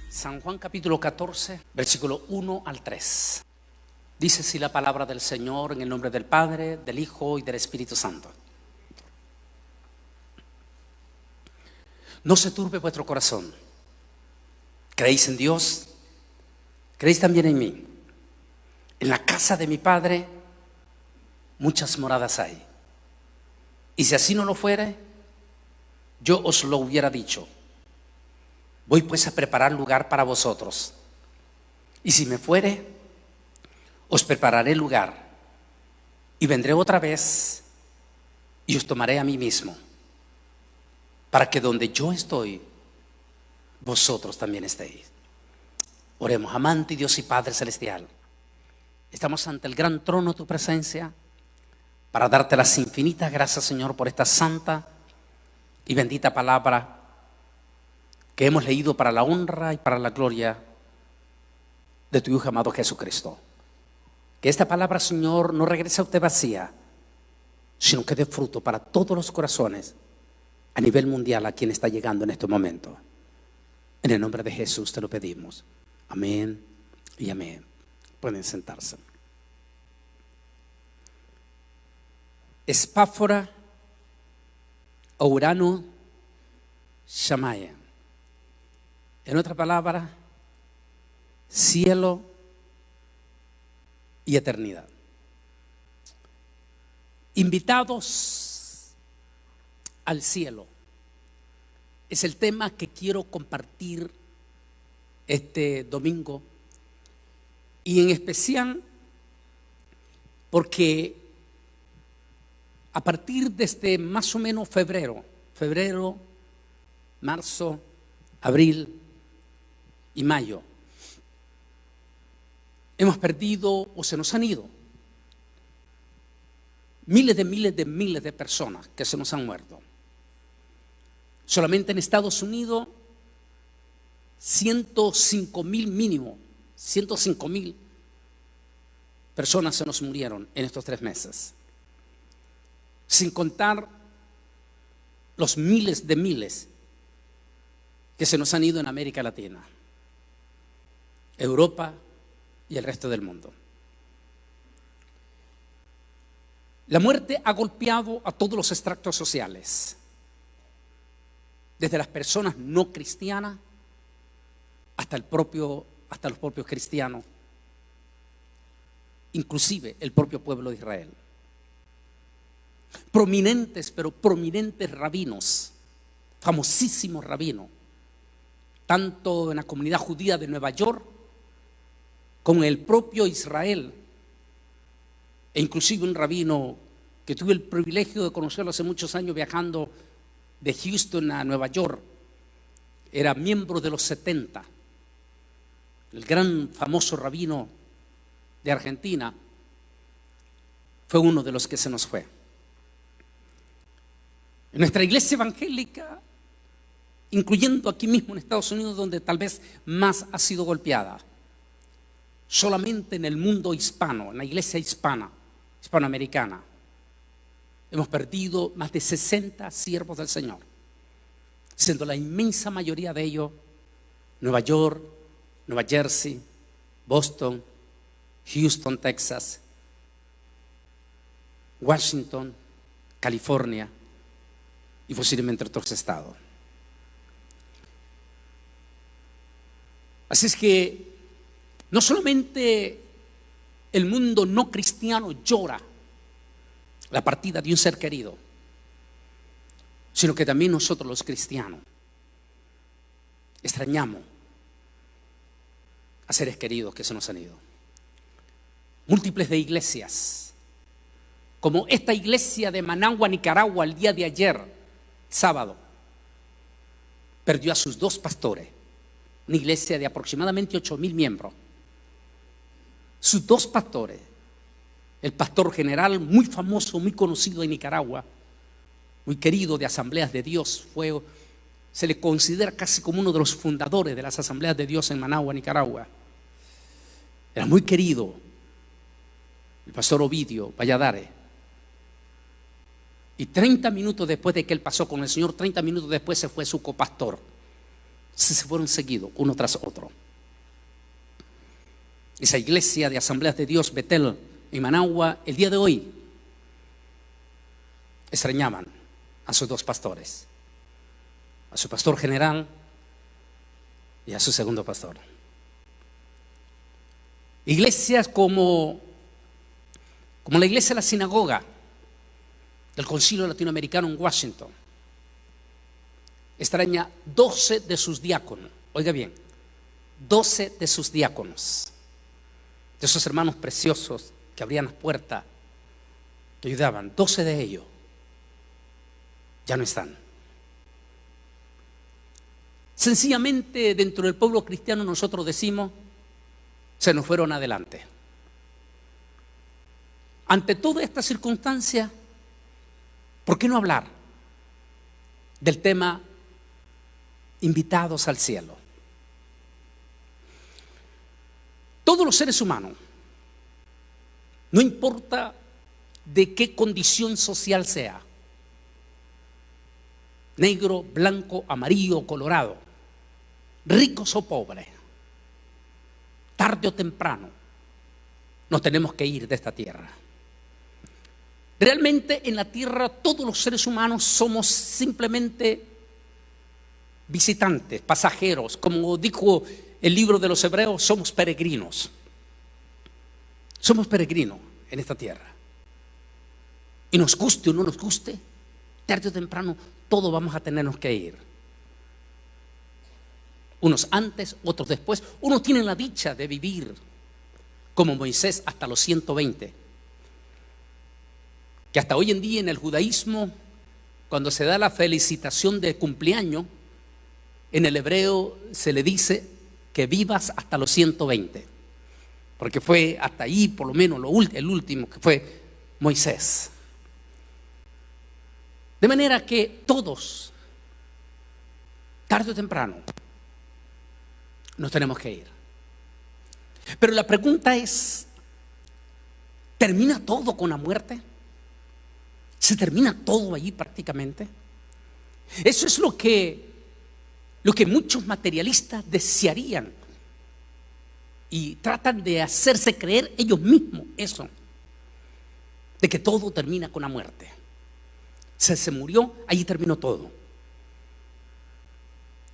San Juan capítulo 14, versículo 1 al 3. Dice así la palabra del Señor en el nombre del Padre, del Hijo y del Espíritu Santo. No se turbe vuestro corazón. ¿Creéis en Dios? ¿Creéis también en mí? En la casa de mi Padre muchas moradas hay. Y si así no lo fuere, yo os lo hubiera dicho. Voy pues a preparar lugar para vosotros. Y si me fuere, os prepararé lugar. Y vendré otra vez y os tomaré a mí mismo, para que donde yo estoy, vosotros también estéis. Oremos. Amante Dios y Padre celestial, estamos ante el gran trono de tu presencia para darte las infinitas gracias, Señor, por esta santa y bendita palabra que hemos leído para la honra y para la gloria de tu Hijo amado Jesucristo. Que esta palabra, Señor, no regrese a usted vacía, sino que dé fruto para todos los corazones a nivel mundial a quien está llegando en este momento. En el nombre de Jesús te lo pedimos. Amén y amén. Pueden sentarse. Espáfora Ourano Shamaya. En otra palabra, cielo y eternidad. Invitados al cielo es el tema que quiero compartir este domingo, y en especial porque a partir desde más o menos febrero, marzo, abril y mayo, hemos perdido o se nos han ido miles de personas que se nos han muerto. Solamente en Estados Unidos 105,000 mínimo, 105,000 personas se nos murieron en estos 3 meses. Sin contar los miles que se nos han ido en América Latina, Europa y el resto del mundo. La muerte ha golpeado a todos los estratos sociales, desde las personas no cristianas hasta los propios cristianos, inclusive el propio pueblo de Israel. Prominentes rabinos, famosísimos rabinos, tanto en la comunidad judía de Nueva York como en el propio Israel, e inclusive un rabino que tuve el privilegio de conocerlo hace muchos años viajando de Houston a Nueva York. Era miembro de los 70, el gran famoso rabino de Argentina, fue uno de los que se nos fue. En nuestra iglesia evangélica, incluyendo aquí mismo en Estados Unidos, donde tal vez más ha sido golpeada, solamente en el mundo hispano, en la iglesia hispanoamericana, hemos perdido más de 60 siervos del Señor, siendo la inmensa mayoría de ellos Nueva York, Nueva Jersey, Boston, Houston, Texas, Washington, California y posiblemente otros estados. Así es que no solamente el mundo no cristiano llora la partida de un ser querido, sino que también nosotros los cristianos extrañamos a seres queridos que se nos han ido. Múltiples de iglesias, como esta iglesia de Managua, Nicaragua, el día de ayer, sábado, perdió a sus 2 pastores, una iglesia de aproximadamente 8,000 miembros. Sus 2 pastores, el pastor general muy famoso, muy conocido en Nicaragua, muy querido de Asambleas de Dios, se le considera casi como uno de los fundadores de las Asambleas de Dios en Managua, Nicaragua. Era muy querido, el pastor Ovidio Valladares. Y 30 minutos después de que él pasó con el Señor, 30 minutos después se fue su copastor, se fueron seguidos, uno tras otro. Esa iglesia de Asambleas de Dios, Betel, en Managua, el día de hoy, extrañaban a sus dos pastores, a su pastor general y a su segundo pastor. Iglesias como la iglesia de la sinagoga del Concilio Latinoamericano en Washington, extraña 12 de sus diáconos. Oiga bien, 12 de sus diáconos, de esos hermanos preciosos que abrían las puertas, que ayudaban. 12 de ellos ya no están. Sencillamente, dentro del pueblo cristiano nosotros decimos, se nos fueron adelante. Ante toda esta circunstancia, ¿por qué no hablar del tema invitados al cielo? Todos los seres humanos, no importa de qué condición social sea, negro, blanco, amarillo, colorado, ricos o pobres, tarde o temprano nos tenemos que ir de esta tierra. Realmente en la tierra todos los seres humanos somos simplemente visitantes, pasajeros. Como dijo el libro de los Hebreos, somos peregrinos. Somos peregrinos en esta tierra. Y nos guste o no nos guste, tarde o temprano todos vamos a tenernos que ir. Unos antes, otros después. Unos tienen la dicha de vivir como Moisés hasta los 120. Que hasta hoy en día en el judaísmo, cuando se da la felicitación de cumpleaños, en el hebreo se le dice que vivas hasta los 120. Porque fue hasta ahí, por lo menos, el último, que fue Moisés. De manera que todos, tarde o temprano, nos tenemos que ir. Pero la pregunta es, ¿termina todo con la muerte? ¿Se termina todo allí prácticamente? Eso es lo que muchos materialistas desearían y tratan de hacerse creer ellos mismos eso, de que todo termina con la muerte. Se murió, allí terminó todo.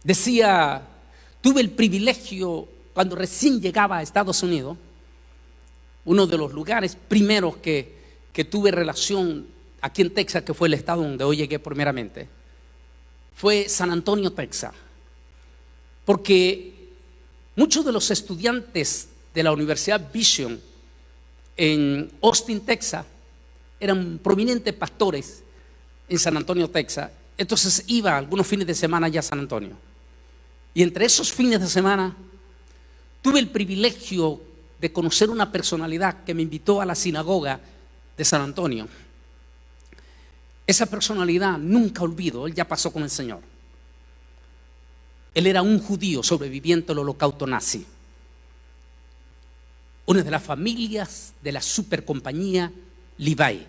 Decía, tuve el privilegio cuando recién llegaba a Estados Unidos, uno de los lugares primeros que tuve relación aquí en Texas, que fue el estado donde hoy llegué primeramente, fue San Antonio, Texas. Porque muchos de los estudiantes de la Universidad Vision en Austin, Texas, eran prominentes pastores en San Antonio, Texas. Entonces iba algunos fines de semana allá a San Antonio. Y entre esos fines de semana tuve el privilegio de conocer una personalidad que me invitó a la sinagoga de San Antonio. Esa personalidad nunca olvido, él ya pasó con el Señor. Él era un judío sobreviviente al holocausto nazi. Una de las familias de la supercompañía Levi.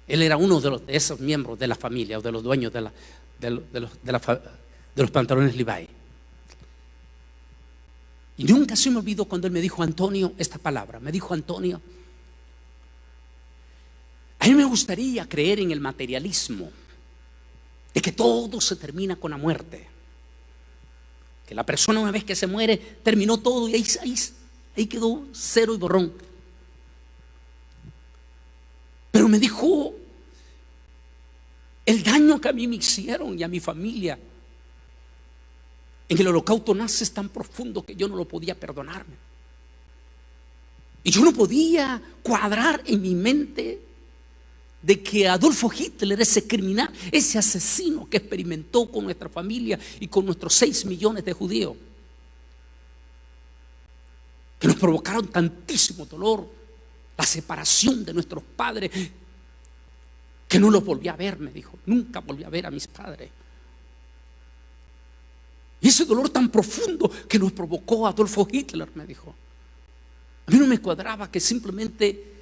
Él era uno de esos miembros de la familia o de los dueños de los pantalones Levi. Y nunca se me olvidó cuando él me dijo, Antonio, esta palabra. Me dijo, Antonio, a mí me gustaría creer en el materialismo, de que todo se termina con la muerte. Que la persona una vez que se muere, terminó todo y ahí quedó cero y borrón. Pero me dijo, el daño que a mí me hicieron y a mi familia en el holocausto nazi es tan profundo que yo no lo podía perdonarme. Y yo no podía cuadrar en mi mente de que Adolfo Hitler, ese criminal, ese asesino que experimentó con nuestra familia y con nuestros 6 millones de judíos, que nos provocaron tantísimo dolor, la separación de nuestros padres, que no los volví a ver, me dijo, nunca volví a ver a mis padres. Y ese dolor tan profundo que nos provocó Adolfo Hitler, me dijo, a mí no me cuadraba que simplemente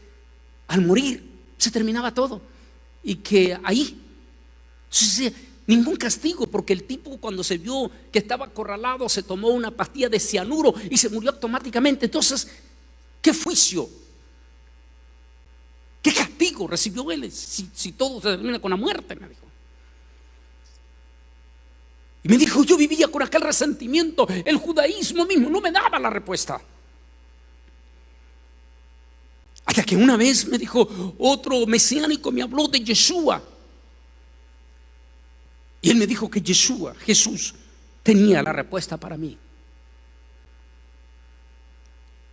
al morir se terminaba todo y que ahí, Ningún castigo, porque el tipo, cuando se vio que estaba acorralado, se tomó una pastilla de cianuro y se murió automáticamente. Entonces, ¿qué juicio? ¿Qué castigo recibió él si todo se termina con la muerte? Me dijo. Y me dijo, yo vivía con aquel resentimiento. El judaísmo mismo no me daba la respuesta. Hasta que una vez me dijo, otro mesiánico me habló de Yeshua. Y él me dijo que Yeshua, Jesús, tenía la respuesta para mí.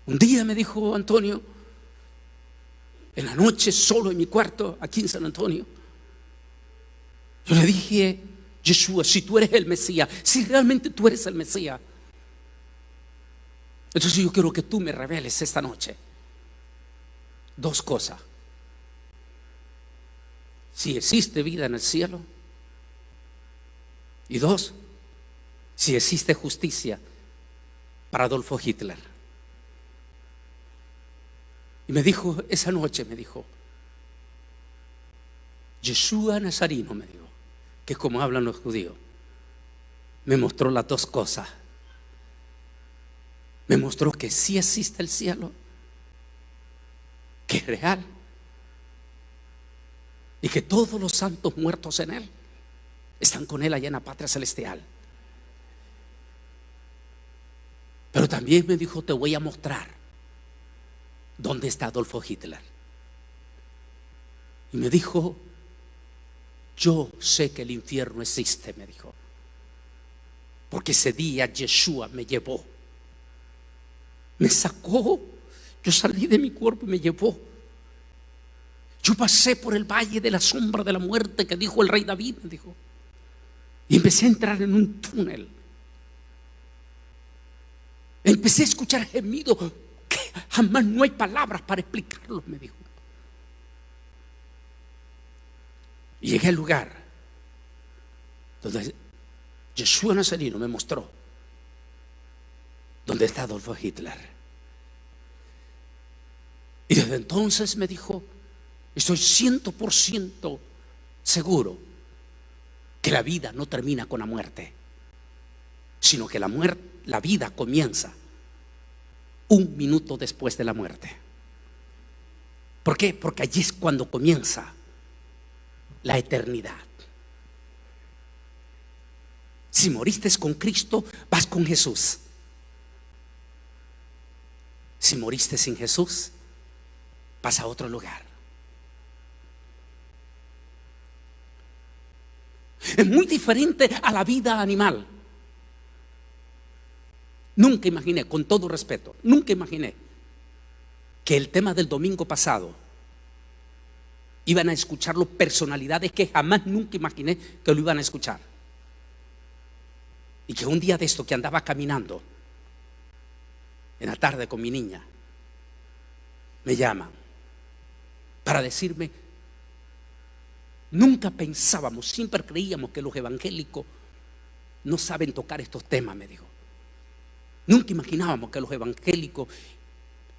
Un día me dijo Antonio, en la noche, solo en mi cuarto, aquí en San Antonio, yo le dije, Yeshua, si tú eres el Mesías, si realmente tú eres el Mesías, entonces yo quiero que tú me reveles esta noche dos cosas: si existe vida en el cielo, y dos, si existe justicia para Adolfo Hitler. Y me dijo, esa noche me dijo, Yeshua Nazarino, me dijo, que es como hablan los judíos, me mostró las dos cosas. Me mostró que sí existe el cielo, que es real, y que todos los santos muertos en él están con él allá en la patria celestial. Pero también me dijo, te voy a mostrar dónde está Adolfo Hitler. Y me dijo, yo sé que el infierno existe, me dijo, porque ese día Yeshua me llevó, me sacó, yo salí de mi cuerpo y me llevó. Yo pasé por el valle de la sombra de la muerte que dijo el rey David, me dijo, y empecé a entrar en un túnel. Empecé a escuchar gemidos que jamás no hay palabras para explicarlos, me dijo. Y llegué al lugar donde Yeshua Nazarino me mostró dónde está Adolfo Hitler. Y desde entonces me dijo, estoy 100% seguro que la vida no termina con la muerte, sino que la vida comienza un minuto después de la muerte. ¿Por qué? Porque allí es cuando comienza la eternidad. Si moriste con Cristo, vas con Jesús. Si moriste sin Jesús, vas a otro lugar. Es muy diferente a la vida animal. Nunca imaginé, con todo respeto, nunca imaginé que el tema del domingo pasado iban a escucharlo personalidades que jamás nunca imaginé que lo iban a escuchar. Y que un día de esto que andaba caminando en la tarde con mi niña, me llaman para decirme, nunca pensábamos, siempre creíamos que los evangélicos no saben tocar estos temas, me dijo. Nunca imaginábamos que los evangélicos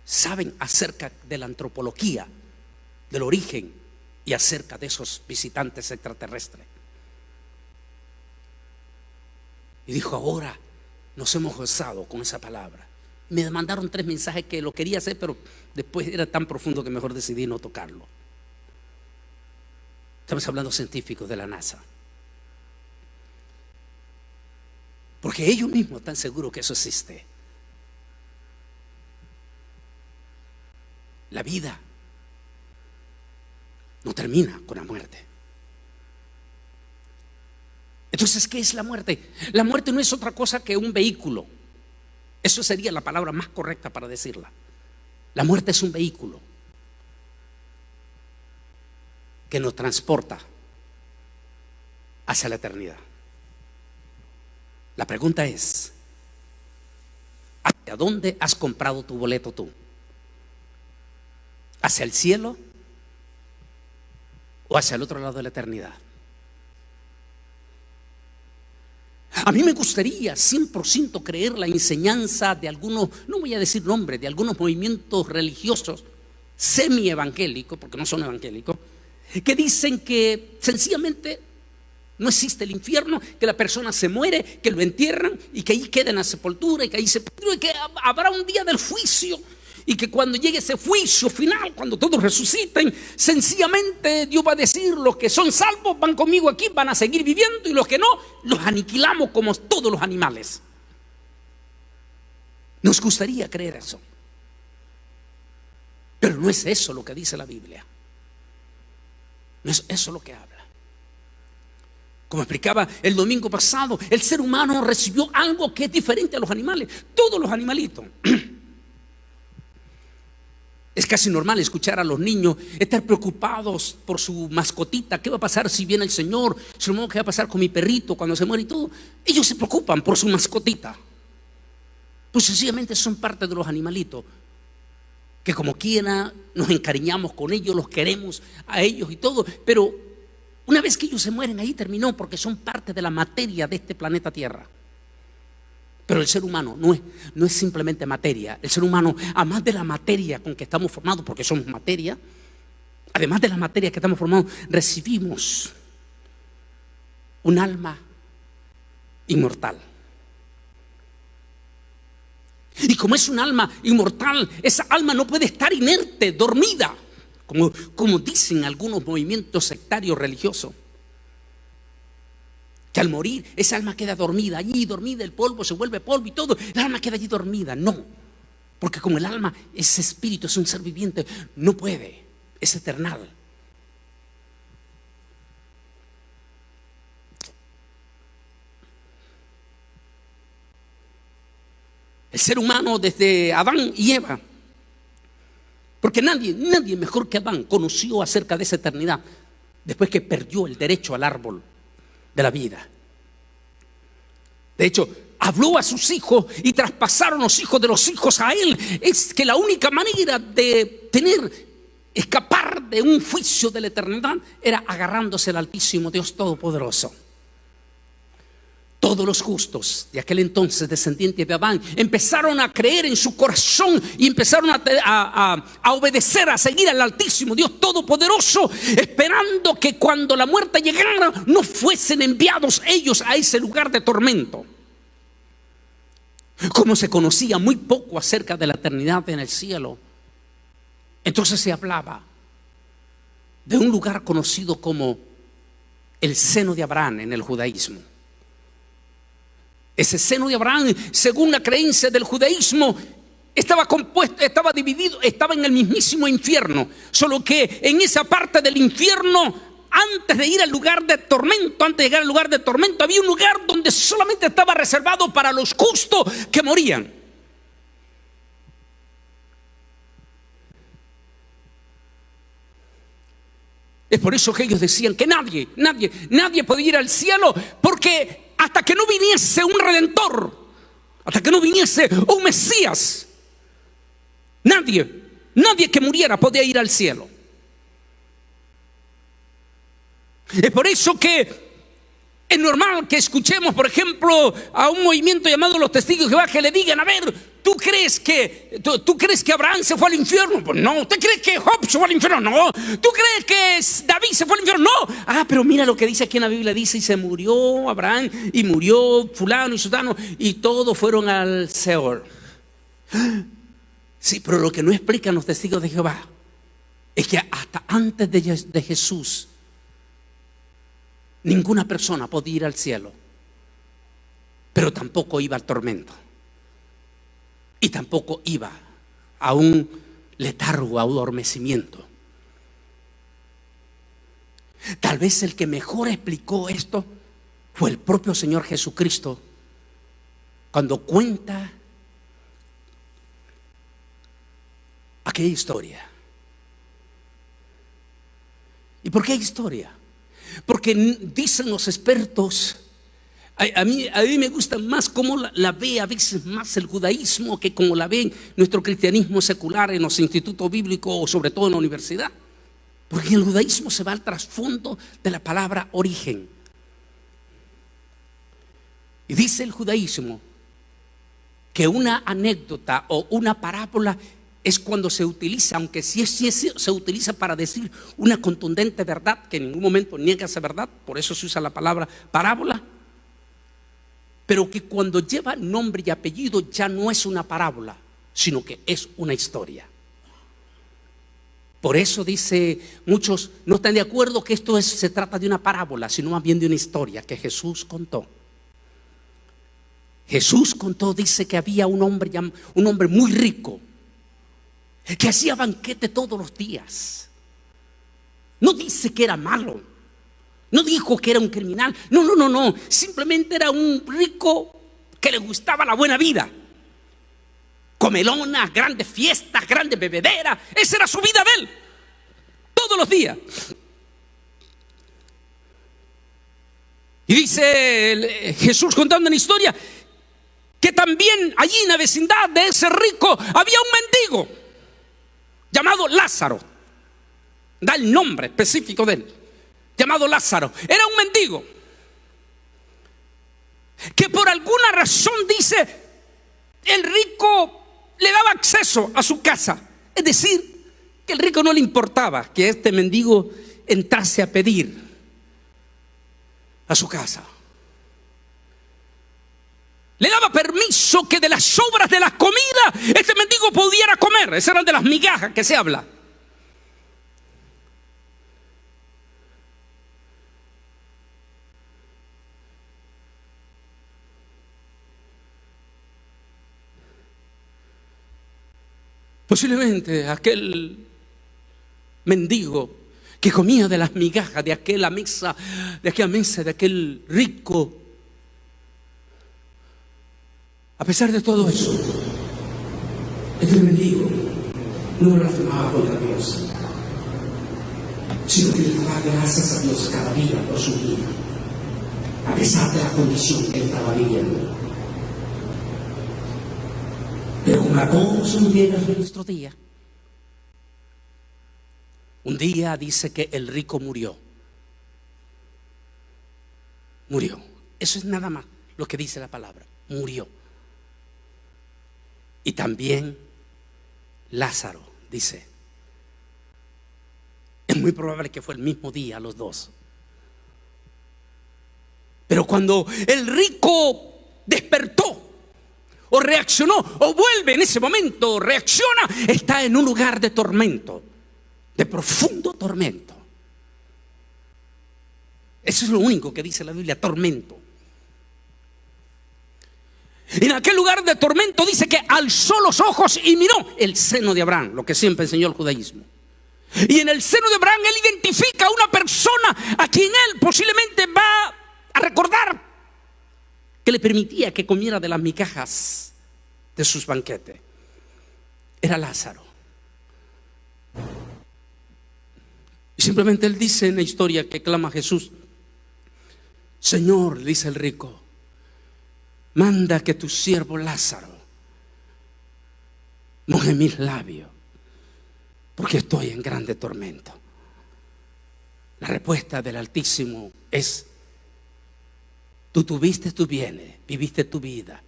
saben acerca de la antropología, del origen y acerca de esos visitantes extraterrestres. Y dijo, ahora nos hemos gozado con esa palabra. Me mandaron 3 mensajes que lo quería hacer, pero después era tan profundo que mejor decidí no tocarlo. Estamos hablando científicos de la NASA. Porque ellos mismos están seguros que eso existe. La vida no termina con la muerte. Entonces, ¿qué es la muerte? La muerte no es otra cosa que un vehículo. Eso sería la palabra más correcta para decirla. La muerte es un vehículo que nos transporta hacia la eternidad. La pregunta es, ¿hacia dónde has comprado tu boleto tú? ¿Hacia el cielo o hacia el otro lado de la eternidad? A mí me gustaría 100% creer la enseñanza de algunos, no voy a decir nombres, de algunos movimientos religiosos semi-evangélicos, porque no son evangélicos, que dicen que sencillamente No existe el infierno, que la persona se muere, que lo entierran y que ahí queda en la sepultura y que ahí se pudre, y que habrá un día del juicio. Y que cuando llegue ese juicio final, cuando todos resuciten, sencillamente Dios va a decir: los que son salvos van conmigo aquí, van a seguir viviendo, y los que no, los aniquilamos como todos los animales. Nos gustaría creer eso, pero no es eso lo que dice la Biblia. No es eso lo que habla. Como explicaba el domingo pasado, el ser humano recibió algo que es diferente a los animales. Todos los animalitos. Es casi normal escuchar a los niños estar preocupados por su mascotita. ¿Qué va a pasar si viene el Señor? ¿Qué va a pasar con mi perrito cuando se muere y todo? Ellos se preocupan por su mascotita. Pues sencillamente son parte de los animalitos, que como quiera nos encariñamos con ellos, los queremos a ellos y todo. Pero una vez que ellos se mueren, ahí terminó, porque son parte de la materia de este planeta Tierra. Pero el ser humano no es simplemente materia. El ser humano, además de la materia con que estamos formados, porque somos materia, además de la materia que estamos formados, recibimos un alma inmortal. Y como es un alma inmortal, esa alma no puede estar inerte, dormida, como dicen algunos movimientos sectarios religiosos, que al morir esa alma queda dormida, allí dormida, el polvo se vuelve polvo y todo, el alma queda allí dormida. No, porque como el alma es espíritu, es un ser viviente, no puede, es eternal. El ser humano desde Adán y Eva, porque nadie mejor que Adán conoció acerca de esa eternidad después que perdió el derecho al árbol de la vida. De hecho, habló a sus hijos y traspasaron los hijos de los hijos a él. Es que la única manera de escapar de un juicio de la eternidad era agarrándose al Altísimo Dios Todopoderoso. Todos los justos de aquel entonces, descendientes de Adán, empezaron a creer en su corazón y empezaron a obedecer, a seguir al Altísimo Dios Todopoderoso, esperando que cuando la muerte llegara no fuesen enviados ellos a ese lugar de tormento. Como se conocía muy poco acerca de la eternidad en el cielo, entonces se hablaba de un lugar conocido como el seno de Abraham en el judaísmo. Ese seno de Abraham, según la creencia del judaísmo, estaba compuesto, estaba dividido, estaba en el mismísimo infierno. Solo que en esa parte del infierno, antes de ir al lugar de tormento, había un lugar donde solamente estaba reservado para los justos que morían. Es por eso que ellos decían que nadie podía ir al cielo, porque hasta que no viniese un redentor, hasta que no viniese un Mesías, nadie que muriera podía ir al cielo. Es por eso que es normal que escuchemos, por ejemplo, a un movimiento llamado los Testigos de Jehová, que le digan: a ver, ¿tú crees que Abraham se fue al infierno? Pues no. ¿Usted cree que Job se fue al infierno? No. ¿Tú crees que David se fue al infierno? No. Ah, pero mira lo que dice aquí en la Biblia. Dice: y se murió Abraham, y murió fulano y sutano, y todos fueron al Seol. Sí, pero lo que no explican los Testigos de Jehová es que hasta antes de Jesús, ninguna persona podía ir al cielo, pero tampoco iba al tormento, y tampoco iba a un letargo, a un adormecimiento. Tal vez el que mejor explicó esto fue el propio Señor Jesucristo, cuando cuenta aquella historia. ¿Y por qué historia? Porque dicen los expertos, a mí me gusta más cómo la ve a veces más el judaísmo que como la ve nuestro cristianismo secular en los institutos bíblicos o sobre todo en la universidad. Porque en el judaísmo se va al trasfondo de la palabra origen. Y dice el judaísmo que una anécdota o una parábola es cuando se utiliza, aunque sí se utiliza para decir una contundente verdad, que en ningún momento niega esa verdad, por eso se usa la palabra parábola, pero que cuando lleva nombre y apellido ya no es una parábola, sino que es una historia. Por eso dice, muchos no están de acuerdo que esto se trata de una parábola, sino más bien de una historia que Jesús contó. Jesús contó, dice que había un hombre muy rico, que hacía banquete todos los días. No dice que era malo, no dijo que era un criminal, no, simplemente era un rico que le gustaba la buena vida. Comelonas, grandes fiestas, grandes bebederas, esa era su vida de él, todos los días. Y dice Jesús contando una historia, que también allí en la vecindad de ese rico había un mendigo llamado Lázaro. Da el nombre específico de él, llamado Lázaro. Era un mendigo que por alguna razón, dice, el rico le daba acceso a su casa. Es decir, que el rico no le importaba que este mendigo entrase a pedir a su casa. Le daba permiso que de las sobras de la comida este mendigo pudiera comer. Esas eran de las migajas que se habla. Posiblemente aquel mendigo que comía de las migajas de aquella mesa, de aquel rico, a pesar de todo eso, este mendigo no blasfemaba contra Dios, sino que le daba gracias a Dios cada día por su vida, a pesar de la condición que él estaba viviendo. Pero como a todos nos llega nuestro día, un día dice que el rico murió. Murió. Eso es nada más lo que dice la palabra. Murió. Y también Lázaro, dice. Es muy probable que fue el mismo día los dos. Pero cuando el rico despertó o reaccionó o vuelve en ese momento, reacciona, está en un lugar de tormento, de profundo tormento. Eso es lo único que dice la Biblia, tormento. En aquel lugar de tormento dice que alzó los ojos y miró el seno de Abraham, lo que siempre enseñó el judaísmo. Y en el seno de Abraham él identifica a una persona a quien él posiblemente va a recordar que le permitía que comiera de las migajas de sus banquetes. Era Lázaro. Y simplemente él dice en la historia que clama a Jesús: Señor, dice el rico, manda que tu siervo Lázaro moje mis labios, porque estoy en grande tormento. La respuesta del Altísimo es: tú tuviste tus bienes, viviste tu vida,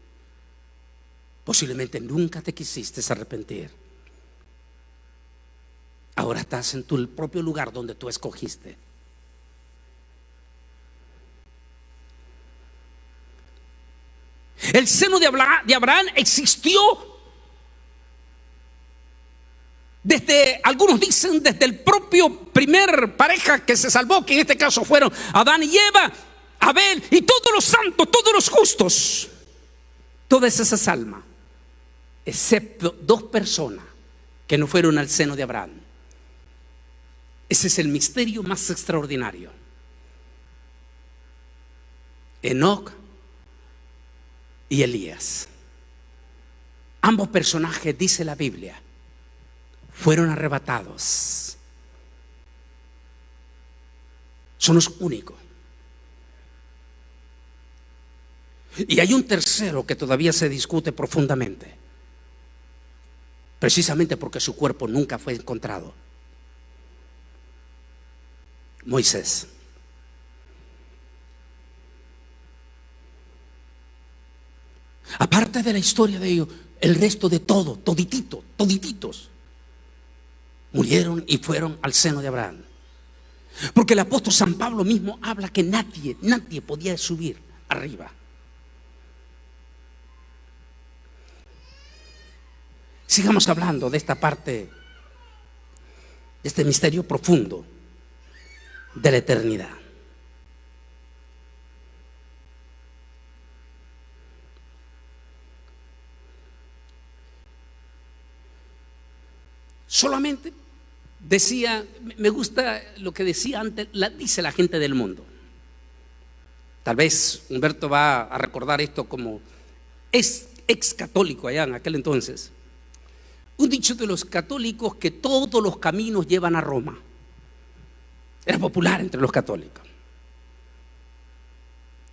posiblemente nunca te quisiste arrepentir. Ahora estás en tu propio lugar donde tú escogiste. El seno de Abraham existió desde, algunos dicen, desde el propio primer pareja que se salvó, que en este caso fueron Adán y Eva, Abel y todos los santos, todos los justos, todas esas almas, excepto dos personas que no fueron al seno de Abraham. Ese es el misterio más extraordinario. Enoc y Elías. Ambos personajes, dice la Biblia, fueron arrebatados. Son los únicos. Y hay un tercero que todavía se discute profundamente, precisamente porque su cuerpo nunca fue encontrado. Moisés. Aparte de la historia de ellos, El resto de todititos, murieron y fueron al seno de Abraham. Porque el apóstol San Pablo mismo habla que nadie podía subir arriba. Sigamos hablando de esta parte, de este misterio profundo de la eternidad. Solamente decía, me gusta lo que decía antes, dice la gente del mundo. Tal vez Humberto va a recordar esto como ex católico allá en aquel entonces. Un dicho de los católicos que todos los caminos llevan a Roma. Era popular entre los católicos.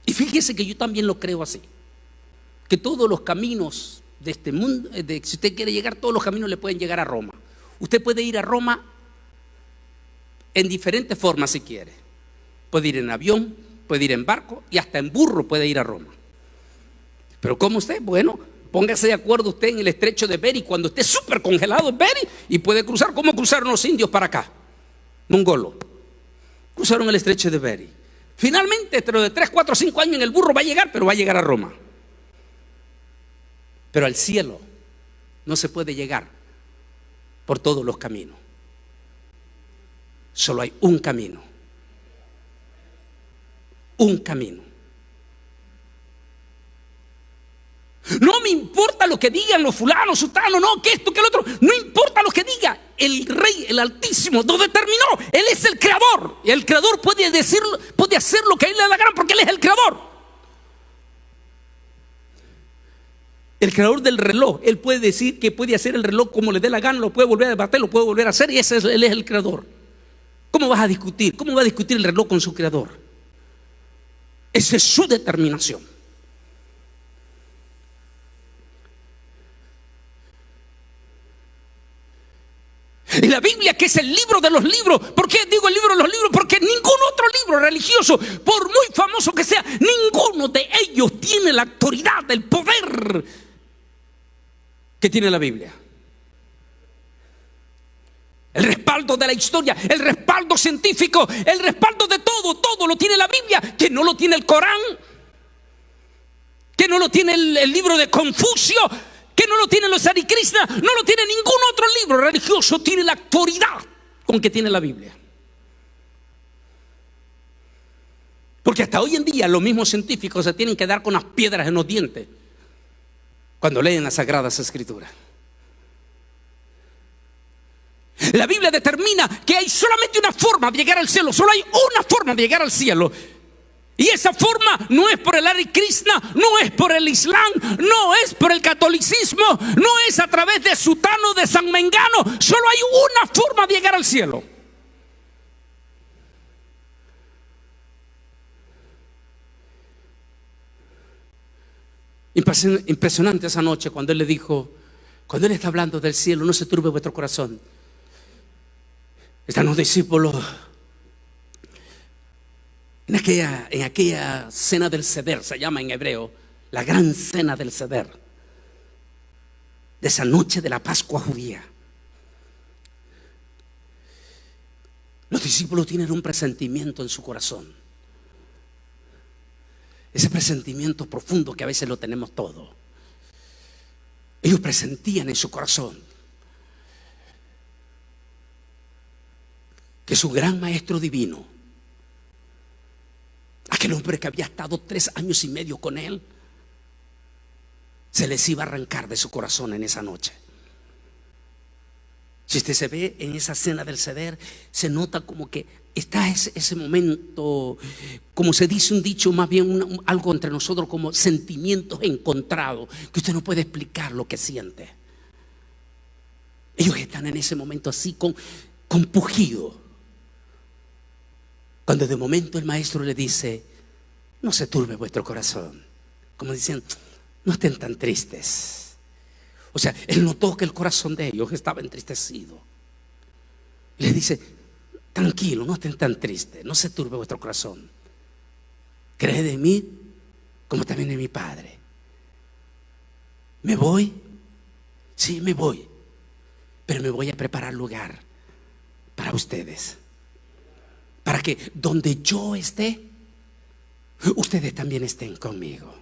Y fíjese que yo también lo creo así. Que todos los caminos de este mundo, si usted quiere llegar, todos los caminos le pueden llegar a Roma. Usted puede ir a Roma en diferentes formas si quiere. Puede ir en avión, puede ir en barco y hasta en burro puede ir a Roma. Pero ¿cómo usted? Bueno, póngase de acuerdo usted en el estrecho de Bering cuando esté súper congelado en Bering y puede cruzar. ¿Cómo cruzaron los indios para acá? Mongolos. Cruzaron el estrecho de Bering. Finalmente, dentro de 3, 4, 5 años en el burro va a llegar, pero va a llegar a Roma. Pero al cielo no se puede llegar por todos los caminos. Solo hay un camino. Un camino. No me importa lo que digan los fulanos, sutanos, no, que esto, que el otro. No importa lo que diga. El Rey, el Altísimo, lo determinó. Él es el creador. Y el creador puede decirlo, puede hacer lo que a él le da la gana porque él es el creador. El creador del reloj, él puede decir que puede hacer el reloj como le dé la gana, lo puede volver a debatir, lo puede volver a hacer, y él es el creador. ¿Cómo vas a discutir? ¿Cómo va a discutir el reloj con su creador? Esa es su determinación. Y la Biblia, que es el libro de los libros. ¿Por qué digo el libro de los libros? Porque ningún otro libro religioso, por muy famoso que sea, ninguno de ellos tiene la autoridad, el poder que tiene la Biblia. El respaldo de la historia, el respaldo científico, el respaldo de todo lo tiene la Biblia, que no lo tiene el Corán, que no lo tiene el libro de Confucio, que no lo tienen los Hare Krishna, no lo tiene ningún otro libro religioso, tiene la autoridad con que tiene la Biblia. Porque hasta hoy en día los mismos científicos se tienen que dar con las piedras en los dientes cuando leen las Sagradas Escrituras. La Biblia determina que hay solamente una forma de llegar al cielo, solo hay una forma de llegar al cielo. Y esa forma no es por el Hare Krishna, no es por el Islam, no es por el catolicismo, no es a través de Sutano, de San Mengano. Solo hay una forma de llegar al cielo. Impresionante esa noche cuando él le dijo, cuando él está hablando del cielo, no se turbe vuestro corazón. Están los discípulos en aquella cena del Seder, se llama en hebreo, la gran cena del Seder, de esa noche de la Pascua judía. Los discípulos tienen un presentimiento en su corazón, ese presentimiento profundo que a veces lo tenemos todos. Ellos presentían en su corazón que su gran maestro divino, aquel hombre que había estado 3 años y medio con él, se les iba a arrancar de su corazón en esa noche. Si usted se ve en esa cena del Seder, se nota como que está ese momento, como se dice un dicho, más bien algo entre nosotros como sentimientos encontrados, que usted no puede explicar lo que siente. Ellos están en ese momento así con pujido. Cuando de momento el maestro le dice, no se turbe vuestro corazón, como diciendo, no estén tan tristes. O sea, él notó que el corazón de ellos estaba entristecido. Y le dice, tranquilo, no estén tan tristes, no se turbe vuestro corazón. Creed en mí como también en mi Padre. Me voy Sí, me voy, pero me voy a preparar lugar para ustedes, para que donde yo esté, ustedes también estén conmigo.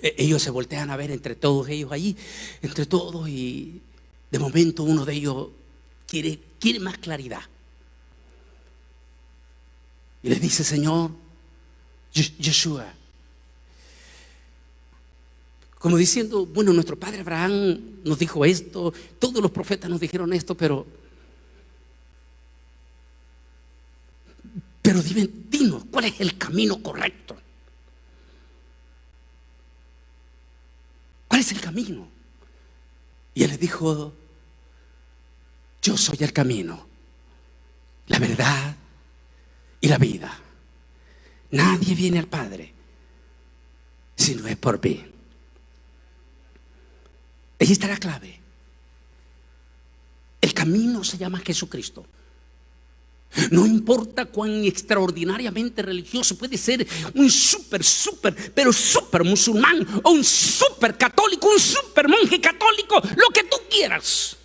Ellos se voltean a ver entre todos ellos allí, entre todos, y de momento uno de ellos quiere más claridad. Y les dice: Señor, Yeshua, como diciendo, bueno, nuestro padre Abraham nos dijo esto, todos los profetas nos dijeron esto, pero dinos, ¿cuál es el camino correcto? ¿Cuál es el camino? Y él les dijo: yo soy el camino, la verdad y la vida. Nadie viene al Padre si no es por mí. Ahí está la clave. El camino se llama Jesucristo. No importa cuán extraordinariamente religioso puede ser un súper musulmán, o un súper católico, un súper monje católico, lo que tú quieras.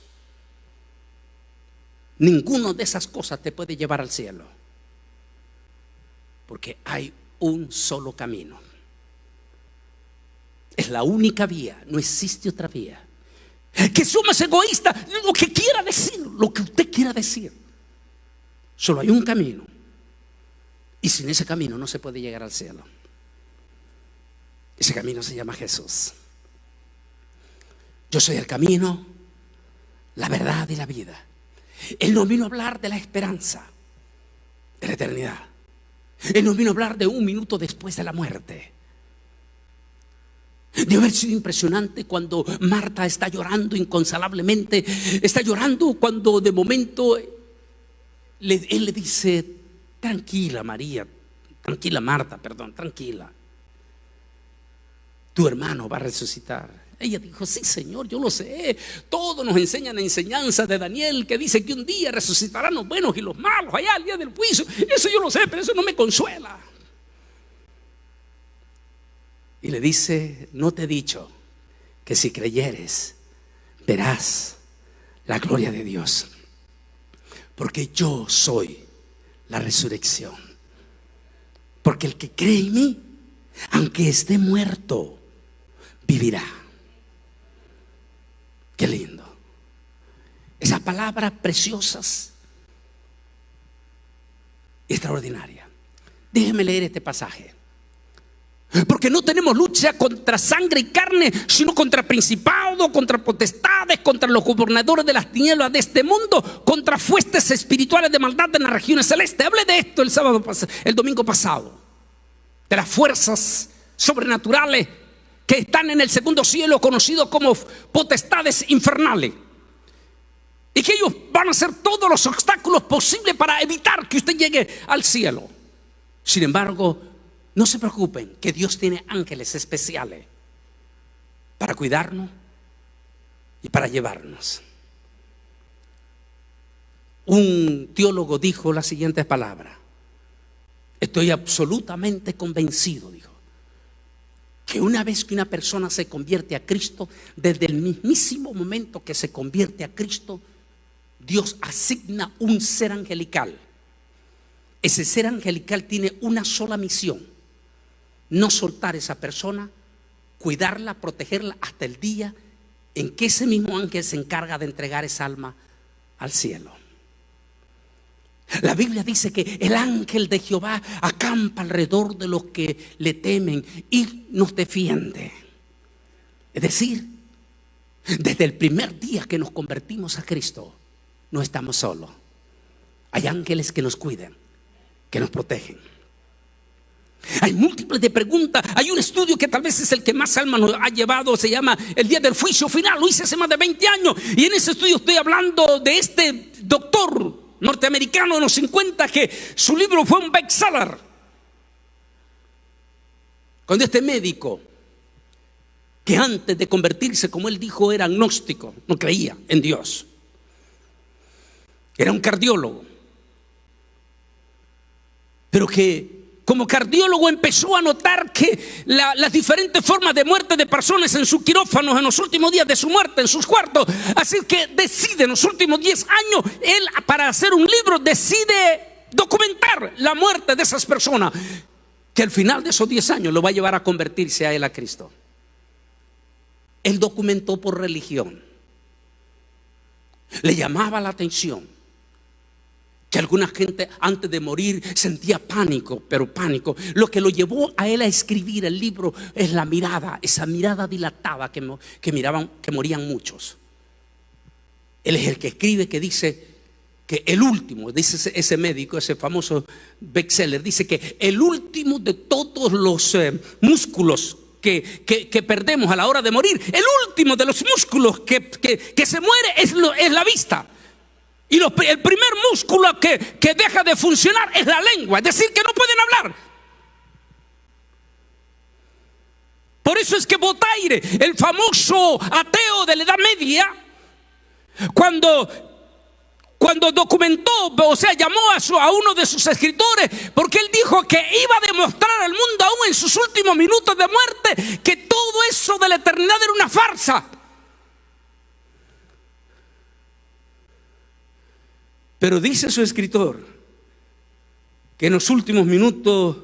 Ninguna de esas cosas te puede llevar al cielo, porque hay un solo camino. Es la única vía, no existe otra vía. Que somos egoístas, lo que quiera decir, lo que usted quiera decir. Solo hay un camino, y sin ese camino no se puede llegar al cielo. Ese camino se llama Jesús. Yo soy el camino, la verdad y la vida. Él nos vino a hablar de la esperanza, de la eternidad. Él nos vino a hablar de un minuto después de la muerte. Debe haber sido impresionante cuando Marta está llorando inconsolablemente. Está llorando cuando de momento él le dice: tranquila María, tranquila Marta, perdón, tranquila, tu hermano va a resucitar. Ella dijo: sí, Señor, yo lo sé. Todos nos enseñan la enseñanza de Daniel, que dice que un día resucitarán los buenos y los malos allá al día del juicio. Eso yo lo sé, pero eso no me consuela. Y le dice: no te he dicho que si creyeres verás la gloria de Dios, porque yo soy la resurrección. Porque el que cree en mí, aunque esté muerto, vivirá. Qué lindo. Esas palabras preciosas, extraordinarias. Déjeme leer este pasaje. Porque no tenemos lucha contra sangre y carne, sino contra principados, contra potestades, contra los gobernadores de las tinieblas de este mundo, contra fuerzas espirituales de maldad en las regiones celestes. Hablé de esto el domingo pasado, de las fuerzas sobrenaturales que están en el segundo cielo, conocidos como potestades infernales, y que ellos van a hacer todos los obstáculos posibles para evitar que usted llegue al cielo. Sin embargo, no se preocupen, que Dios tiene ángeles especiales para cuidarnos y para llevarnos. Un teólogo dijo las siguientes palabras: estoy absolutamente convencido, dijo, que una vez que una persona se convierte a Cristo, desde el mismísimo momento que se convierte a Cristo, Dios asigna un ser angelical. Ese ser angelical tiene una sola misión: no soltar a esa persona, cuidarla, protegerla hasta el día en que ese mismo ángel se encarga de entregar esa alma al cielo. La Biblia dice que el ángel de Jehová acampa alrededor de los que le temen y nos defiende. Es decir, desde el primer día que nos convertimos a Cristo, no estamos solos. Hay ángeles que nos cuidan, que nos protegen. Hay múltiples de preguntas. Hay un estudio que tal vez es el que más alma nos ha llevado. Se llama El Día del Juicio Final. Lo hice hace más de 20 años. Y en ese estudio estoy hablando de este doctor norteamericano de los 50, que su libro fue un bestseller. Cuando este médico, que antes de convertirse, como él dijo, era agnóstico, no creía en Dios, era un cardiólogo, pero que como cardiólogo empezó a notar que las diferentes formas de muerte de personas en sus quirófanos en los últimos días de su muerte, en sus cuartos. Así que decide en los últimos 10 años, él para hacer un libro decide documentar la muerte de esas personas, que al final de esos 10 años lo va a llevar a convertirse a él a Cristo. Él documentó por religión. Le llamaba la atención que alguna gente antes de morir sentía pánico, pero pánico. Lo que lo llevó a él a escribir el libro es la mirada, esa mirada dilatada que miraban, que morían muchos. Él es el que escribe, que dice que el último, dice ese médico, ese famoso bestseller, dice que el último de todos los músculos que perdemos a la hora de morir, el último de los músculos que se muere es la vista. Y el primer músculo que deja de funcionar es la lengua, es decir, que no pueden hablar. Por eso es que Voltaire, el famoso ateo de la Edad Media, cuando documentó, o sea, llamó a uno de sus escritores, porque él dijo que iba a demostrar al mundo aún en sus últimos minutos de muerte que todo eso de la eternidad era una farsa. Pero dice su escritor que en los últimos minutos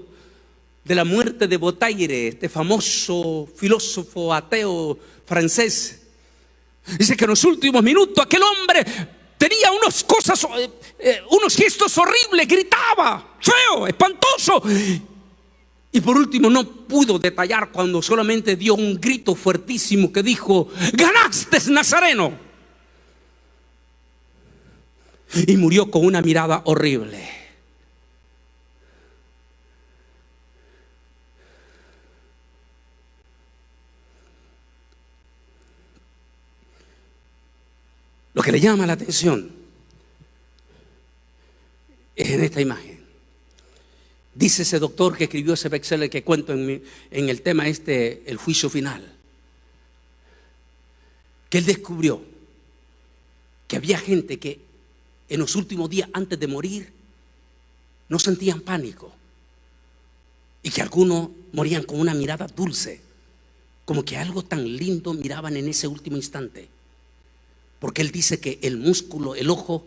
de la muerte de Voltaire, este famoso filósofo ateo francés, dice que en los últimos minutos aquel hombre tenía unos gestos horribles, gritaba, feo, espantoso. Y por último no pudo detallar cuando solamente dio un grito fuertísimo que dijo: "¡Ganaste, Nazareno!". Y murió con una mirada horrible. Lo que le llama la atención es en esta imagen. Dice ese doctor que escribió ese bestseller que cuento en el tema el juicio final, que él descubrió que había gente que en los últimos días antes de morir no sentían pánico, y que algunos morían con una mirada dulce, como que algo tan lindo miraban en ese último instante. Porque él dice que el músculo, el ojo,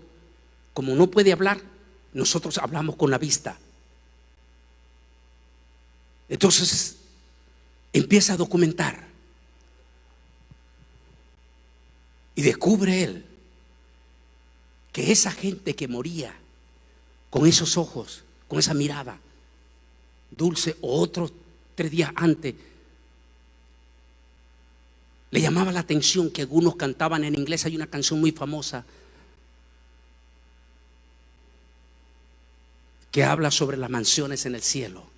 como no puede hablar, nosotros hablamos con la vista. Entonces empieza a documentar y descubre él que esa gente que moría con esos ojos, con esa mirada dulce, o otros 3 días antes, le llamaba la atención que algunos cantaban en inglés. Hay una canción muy famosa que habla sobre las mansiones en el cielo.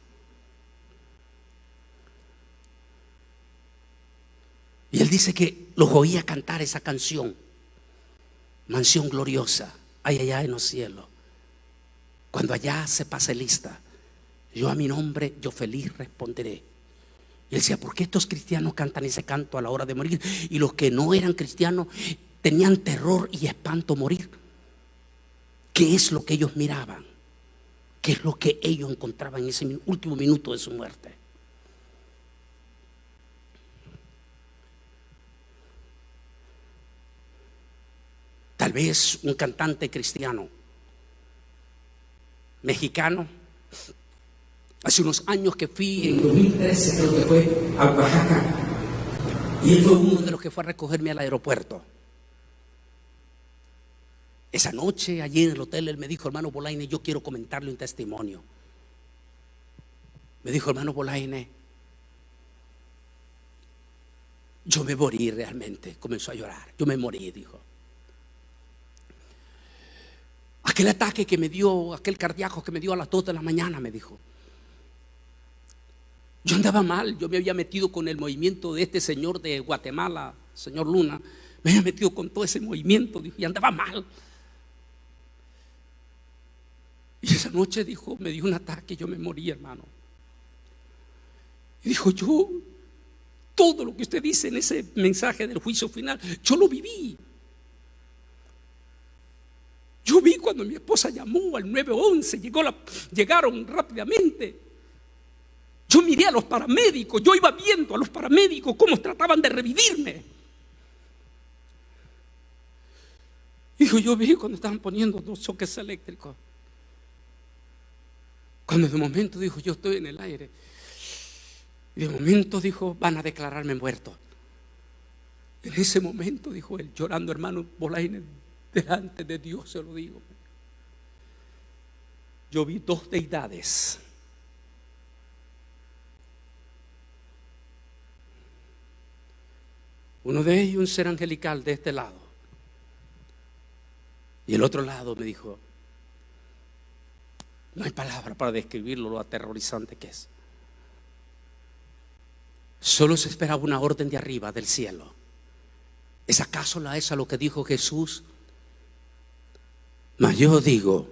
Y él dice que los oía cantar esa canción: mansión gloriosa, hay allá en los cielos. Cuando allá se pase lista, yo a mi nombre, yo feliz responderé. Y él decía: ¿por qué estos cristianos cantan ese canto a la hora de morir? Y los que no eran cristianos tenían terror y espanto morir. ¿Qué es lo que ellos miraban? ¿Qué es lo que ellos encontraban en ese último minuto de su muerte? Tal vez un cantante cristiano mexicano. Hace unos años que fui, en 2013 creo que fue, a Oaxaca, y él fue uno de los que fue a recogerme al aeropuerto. Esa noche, allí en el hotel, él me dijo: hermano Bolaine, yo quiero comentarle un testimonio. Me dijo: hermano Bolaine, yo me morí realmente. Comenzó a llorar. Yo me morí, dijo. Aquel ataque que me dio, aquel cardíaco que me dio a las 2 de la mañana, me dijo. Yo andaba mal, yo me había metido con el movimiento de este señor de Guatemala, señor Luna. Me había metido con todo ese movimiento, dijo, y andaba mal. Y esa noche, dijo, me dio un ataque, yo me morí, hermano. Y dijo: yo, todo lo que usted dice en ese mensaje del juicio final, yo lo viví. Yo vi cuando mi esposa llamó al 911, llegaron rápidamente. Yo miré a los paramédicos, yo iba viendo a los paramédicos cómo trataban de revivirme. Dijo, yo vi cuando estaban poniendo 2 choques eléctricos. Cuando de momento dijo, yo estoy en el aire. Y de momento dijo, van a declararme muerto. En ese momento, dijo él, llorando, hermano Bolaine, delante de Dios se lo digo. Yo vi 2 deidades. Uno de ellos, un ser angelical de este lado. Y el otro lado me dijo, no hay palabra para describirlo, lo aterrorizante que es. Solo se esperaba una orden de arriba, del cielo. ¿Es acaso esa lo que dijo Jesús? Mas yo digo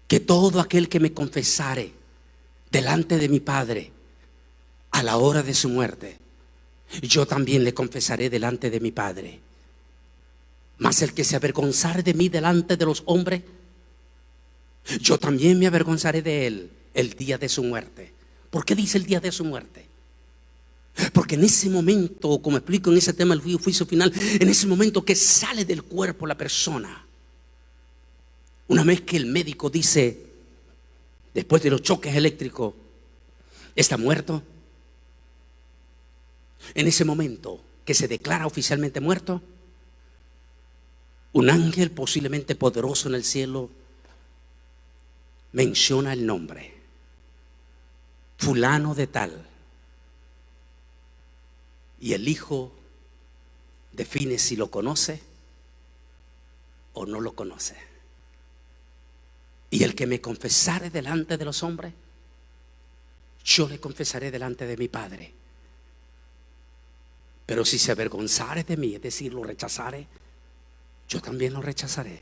que todo aquel que me confesare delante de mi Padre a la hora de su muerte, yo también le confesaré delante de mi Padre. Mas el que se avergonzare de mí delante de los hombres, yo también me avergonzaré de él el día de su muerte. ¿Por qué dice el día de su muerte? Porque en ese momento, como explico en ese tema del juicio final, en ese momento que sale del cuerpo la persona, una vez que el médico dice, después de los choques eléctricos, está muerto, en ese momento que se declara oficialmente muerto, un ángel posiblemente poderoso en el cielo menciona el nombre, fulano de tal, y el hijo define si lo conoce o no lo conoce. Y el que me confesare delante de los hombres, yo le confesaré delante de mi Padre. Pero si se avergonzare de mí, es decir, lo rechazare, yo también lo rechazaré.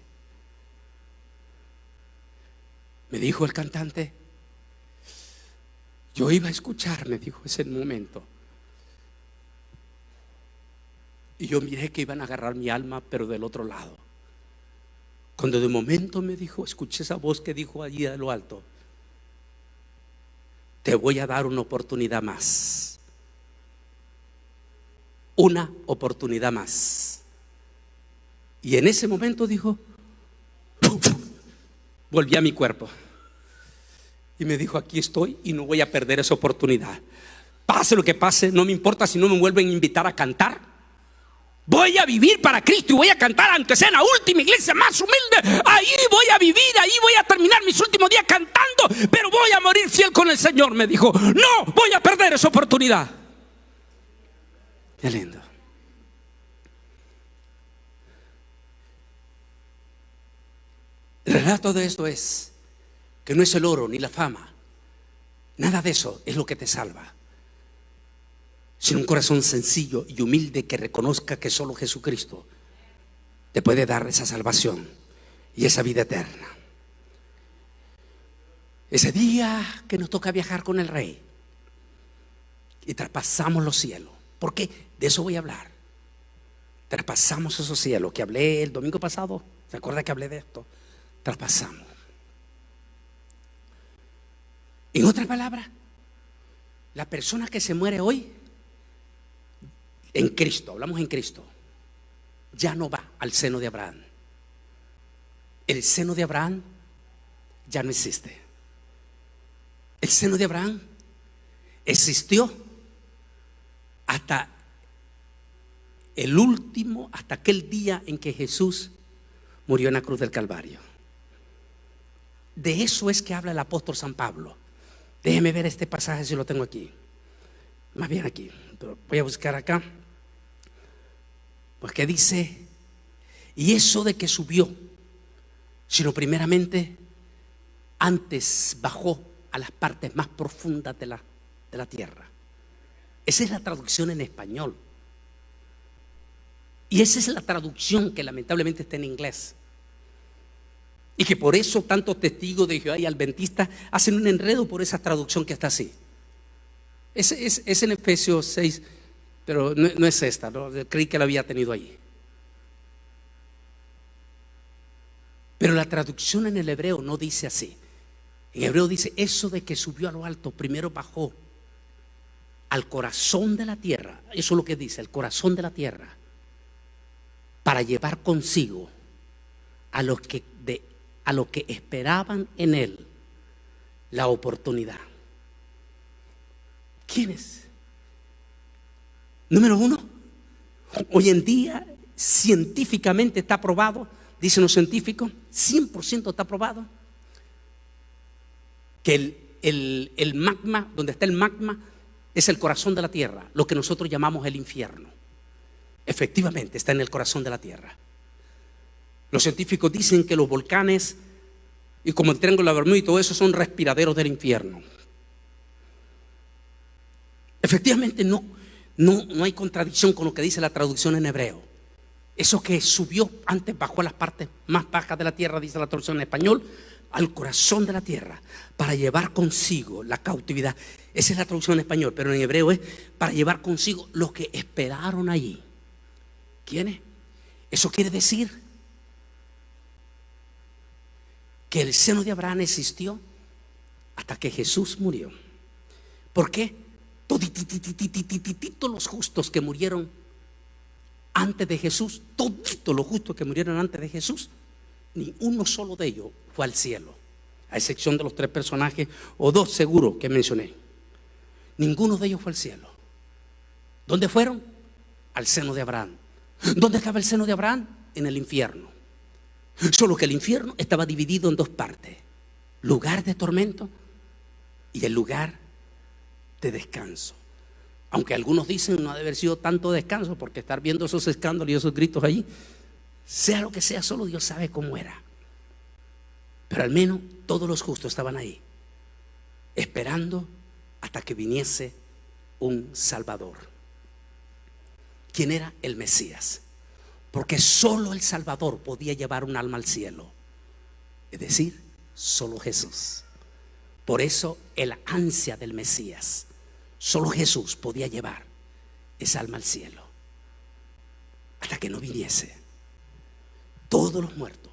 Me dijo el cantante, yo iba a escuchar, me dijo ese momento. Y yo miré que iban a agarrar mi alma, pero del otro lado. Cuando de momento me dijo, escuché esa voz que dijo allí de lo alto, te voy a dar una oportunidad más. Una oportunidad más. Y en ese momento dijo, volví a mi cuerpo. Y me dijo, aquí estoy y no voy a perder esa oportunidad. Pase lo que pase, no me importa si no me vuelven a invitar a cantar. Voy a vivir para Cristo y voy a cantar, aunque sea en la última iglesia más humilde. Ahí voy a vivir, ahí voy a terminar mis últimos días cantando, pero voy a morir fiel con el Señor. Me dijo, no voy a perder esa oportunidad. Qué lindo. El relato de esto es que no es el oro ni la fama, nada de eso es lo que te salva, sino un corazón sencillo y humilde que reconozca que solo Jesucristo te puede dar esa salvación y esa vida eterna. Ese día que nos toca viajar con el Rey y traspasamos los cielos, porque de eso voy a hablar. Traspasamos esos cielos que hablé el domingo pasado. ¿Se acuerda que hablé de esto? Traspasamos. En otras palabras, la persona que se muere hoy en Cristo, hablamos en Cristo, ya no va al seno de Abraham. El seno de Abraham ya no existe. El seno de Abraham existió hasta el último, hasta aquel día en que Jesús murió en la cruz del Calvario. De eso es que habla el apóstol San Pablo. Déjeme ver este pasaje si lo tengo aquí. Más bien aquí, pero voy a buscar acá. Pues que dice, y eso de que subió, sino primeramente antes bajó a las partes más profundas de la tierra. Esa es la traducción en español. Y esa es la traducción que lamentablemente está en inglés. Y que por eso tantos testigos de Jehová y adventistas hacen un enredo por esa traducción que está así. Es en Efesios 6, pero no es esta, ¿no? Creí que la había tenido ahí. Pero la traducción en el hebreo no dice así. En hebreo dice, eso de que subió a lo alto, primero bajó al corazón de la tierra, eso es lo que dice, el corazón de la tierra, para llevar consigo a los que esperaban en él la oportunidad. ¿Quiénes? Número uno, hoy en día científicamente está probado, dicen los científicos, 100% está probado, que el magma, donde está el magma, es el corazón de la tierra, lo que nosotros llamamos el infierno. Efectivamente está en el corazón de la tierra. Los científicos dicen que los volcanes, y como el Triángulo de la Bermuda y todo eso, son respiraderos del infierno. Efectivamente no hay contradicción con lo que dice la traducción en hebreo. Eso que subió antes bajó a las partes más bajas de la tierra, dice la traducción en español, al corazón de la tierra, para llevar consigo la cautividad. Esa es la traducción en español, pero en hebreo es para llevar consigo los que esperaron allí. ¿Quiénes? Eso quiere decir que el seno de Abraham existió hasta que Jesús murió. ¿Por qué? Todititititititito los justos que murieron antes de Jesús, todito los justos que murieron antes de Jesús, ni uno solo de ellos fue al cielo, a excepción de los 3 personajes o 2 seguro que mencioné. Ninguno de ellos fue al cielo. ¿Dónde fueron? Al seno de Abraham. ¿Dónde estaba el seno de Abraham? En el infierno. Solo que el infierno estaba dividido en 2 partes: lugar de tormento y el lugar de descanso. Aunque algunos dicen no ha de haber sido tanto descanso, porque estar viendo esos escándalos y esos gritos allí, sea lo que sea, solo Dios sabe cómo era. Pero al menos todos los justos estaban ahí, esperando hasta que viniese un Salvador. ¿Quién era? El Mesías. Porque solo el Salvador podía llevar un alma al cielo. Es decir, solo Jesús. Por eso el ansia del Mesías. Solo Jesús podía llevar esa alma al cielo. Hasta que no viniese. Todos los muertos.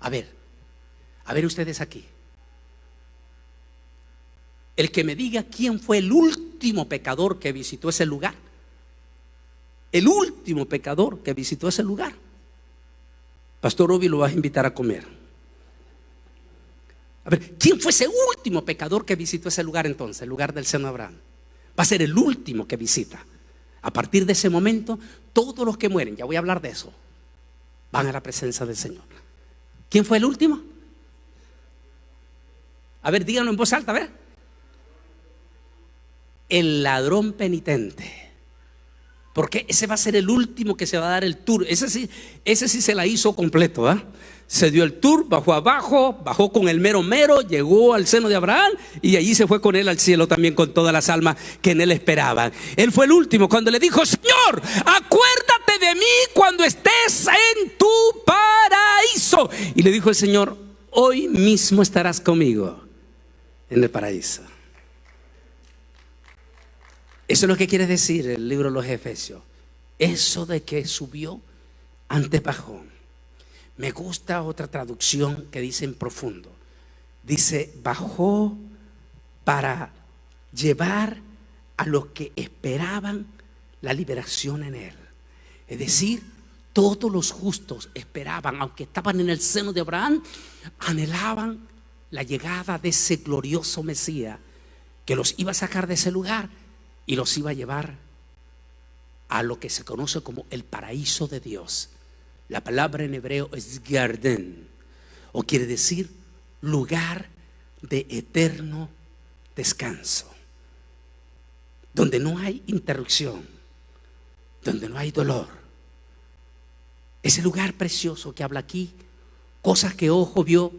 A ver ustedes aquí. El que me diga quién fue el último pecador que visitó ese lugar. El último pecador que visitó ese lugar. Pastor Obi lo vas a invitar a comer. A ver, ¿quién fue ese último pecador que visitó ese lugar entonces? El lugar del seno de Abraham. Va a ser el último que visita. A partir de ese momento, todos los que mueren, ya voy a hablar de eso, van a la presencia del Señor. ¿Quién fue el último? A ver, díganlo en voz alta, a ver. El ladrón penitente. Porque ese va a ser el último que se va a dar el tour. Ese sí se la hizo completo, ¿eh? Se dio el tour, bajó abajo, bajó con el mero mero, llegó al seno de Abraham y allí se fue con él al cielo también con todas las almas que en él esperaban. Él fue el último cuando le dijo: Señor, acuérdate de mí cuando estés en tu paraíso. Y le dijo el Señor: hoy mismo estarás conmigo en el paraíso. Eso es lo que quiere decir el libro de los Efesios. Eso de que subió, antes bajó. Me gusta otra traducción que dice en profundo. Dice: bajó para llevar a los que esperaban la liberación en él. Es decir, todos los justos esperaban, aunque estaban en el seno de Abraham, anhelaban la llegada de ese glorioso Mesías que los iba a sacar de ese lugar y los iba a llevar a lo que se conoce como el paraíso de Dios. La palabra en hebreo es Garden, o quiere decir lugar de eterno descanso, donde no hay interrupción, donde no hay dolor. Ese lugar precioso que habla aquí, cosas que ojo vio,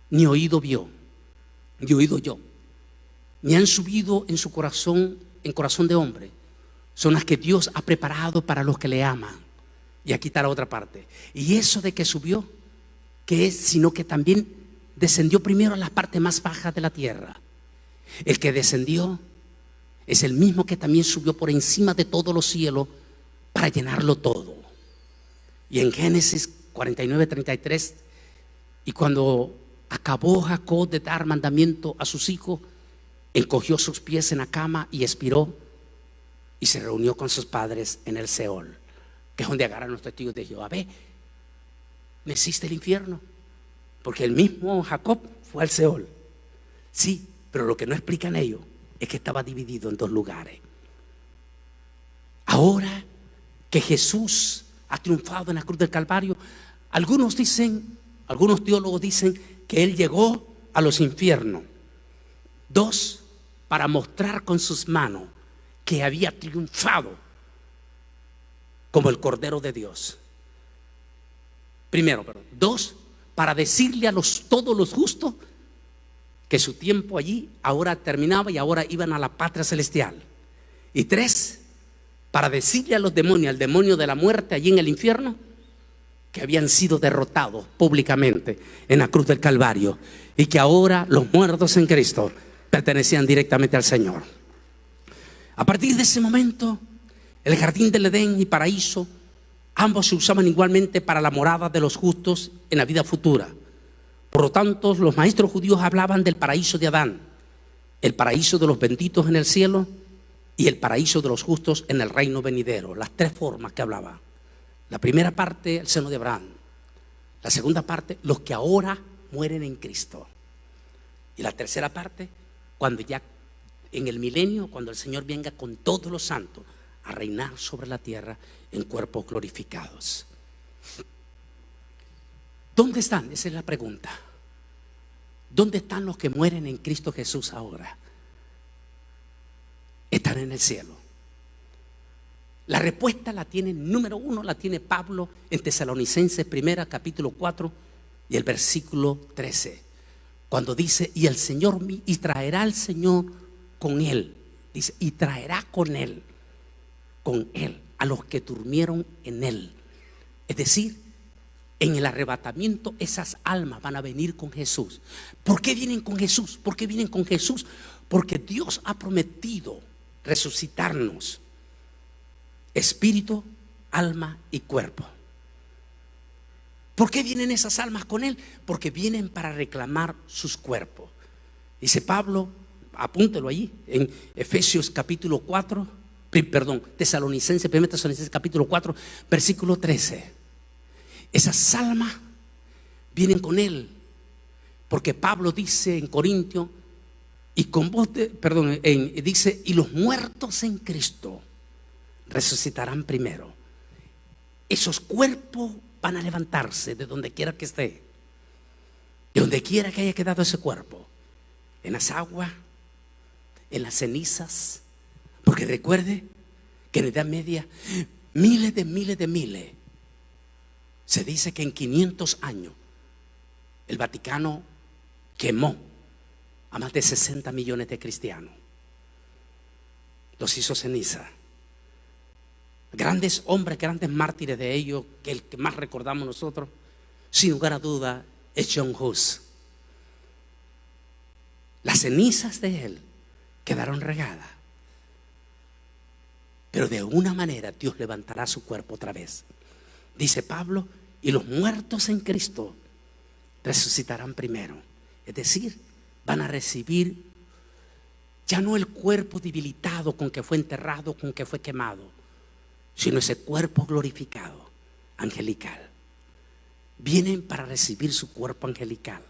ni oído vio, ni oído yo, ni han subido en su corazón, en corazón de hombre, son las que Dios ha preparado para los que le aman. Y aquí está la otra parte. Y eso de que subió, ¿qué es? Sino que también descendió primero a las partes más bajas de la tierra. El que descendió es el mismo que también subió por encima de todos los cielos para llenarlo todo. Y en Génesis 49:33, y cuando acabó Jacob de dar mandamiento a sus hijos, encogió sus pies en la cama y expiró y se reunió con sus padres en el Seol, que es donde agarran los testigos de Jehová. Ve, no existe el infierno, porque el mismo Jacob fue al Seol. Sí, pero lo que no explican ellos es que estaba dividido en dos lugares. Ahora que Jesús ha triunfado en la cruz del Calvario, algunos teólogos dicen que Él llegó a los infiernos. Dos, para mostrar con sus manos que había triunfado como el Cordero de Dios. Primero, dos, para decirle a todos los justos que su tiempo allí ahora terminaba y ahora iban a la patria celestial. Y tres, para decirle a los demonios, al demonio de la muerte allí en el infierno, que habían sido derrotados públicamente en la cruz del Calvario y que ahora los muertos en Cristo pertenecían directamente al Señor. A partir de ese momento, el jardín del Edén y paraíso, ambos se usaban igualmente para la morada de los justos en la vida futura. Por lo tanto, los maestros judíos hablaban del paraíso de Adán, el paraíso de los benditos en el cielo y el paraíso de los justos en el reino venidero. Las tres formas que hablaba. La primera parte, el seno de Abraham. La segunda parte, los que ahora mueren en Cristo. Y la tercera parte, cuando ya en el milenio, cuando el Señor venga con todos los santos a reinar sobre la tierra en cuerpos glorificados. ¿Dónde están? Esa es la pregunta. ¿Dónde están los que mueren en Cristo Jesús ahora? Están en el cielo. La respuesta la tiene, número uno, la tiene Pablo en Tesalonicenses 1, capítulo 4 y el versículo 13. Cuando dice, y traerá el Señor con él. Dice, y traerá con él a los que durmieron en él. Es decir, en el arrebatamiento esas almas van a venir con Jesús. ¿Por qué vienen con Jesús? ¿Por qué vienen con Jesús? Porque Dios ha prometido resucitarnos espíritu, alma y cuerpo. ¿Por qué vienen esas almas con Él? Porque vienen para reclamar sus cuerpos. Dice Pablo, apúntelo allí, en Efesios capítulo 4, Tesalonicenses, 1 Tesalonicenses capítulo 4, versículo 13. Esas almas vienen con Él, porque Pablo dice en Corintios, dice, y los muertos en Cristo resucitarán primero. Esos cuerpos van a levantarse de donde quiera que esté, de donde quiera que haya quedado ese cuerpo, en las aguas, en las cenizas, porque recuerde que en la Edad Media miles de miles, se dice que en 500 años el Vaticano quemó a más de 60 millones de cristianos, los hizo ceniza. Grandes hombres, grandes mártires de ellos, que el que más recordamos nosotros, sin lugar a duda, es John Hus. Las cenizas de él quedaron regadas, pero de una manera Dios levantará su cuerpo otra vez. Dice Pablo, y los muertos en Cristo resucitarán primero. Es decir, van a recibir ya no el cuerpo debilitado con que fue enterrado, con que fue quemado, sino ese cuerpo glorificado, angelical. Vienen para recibir su cuerpo angelical.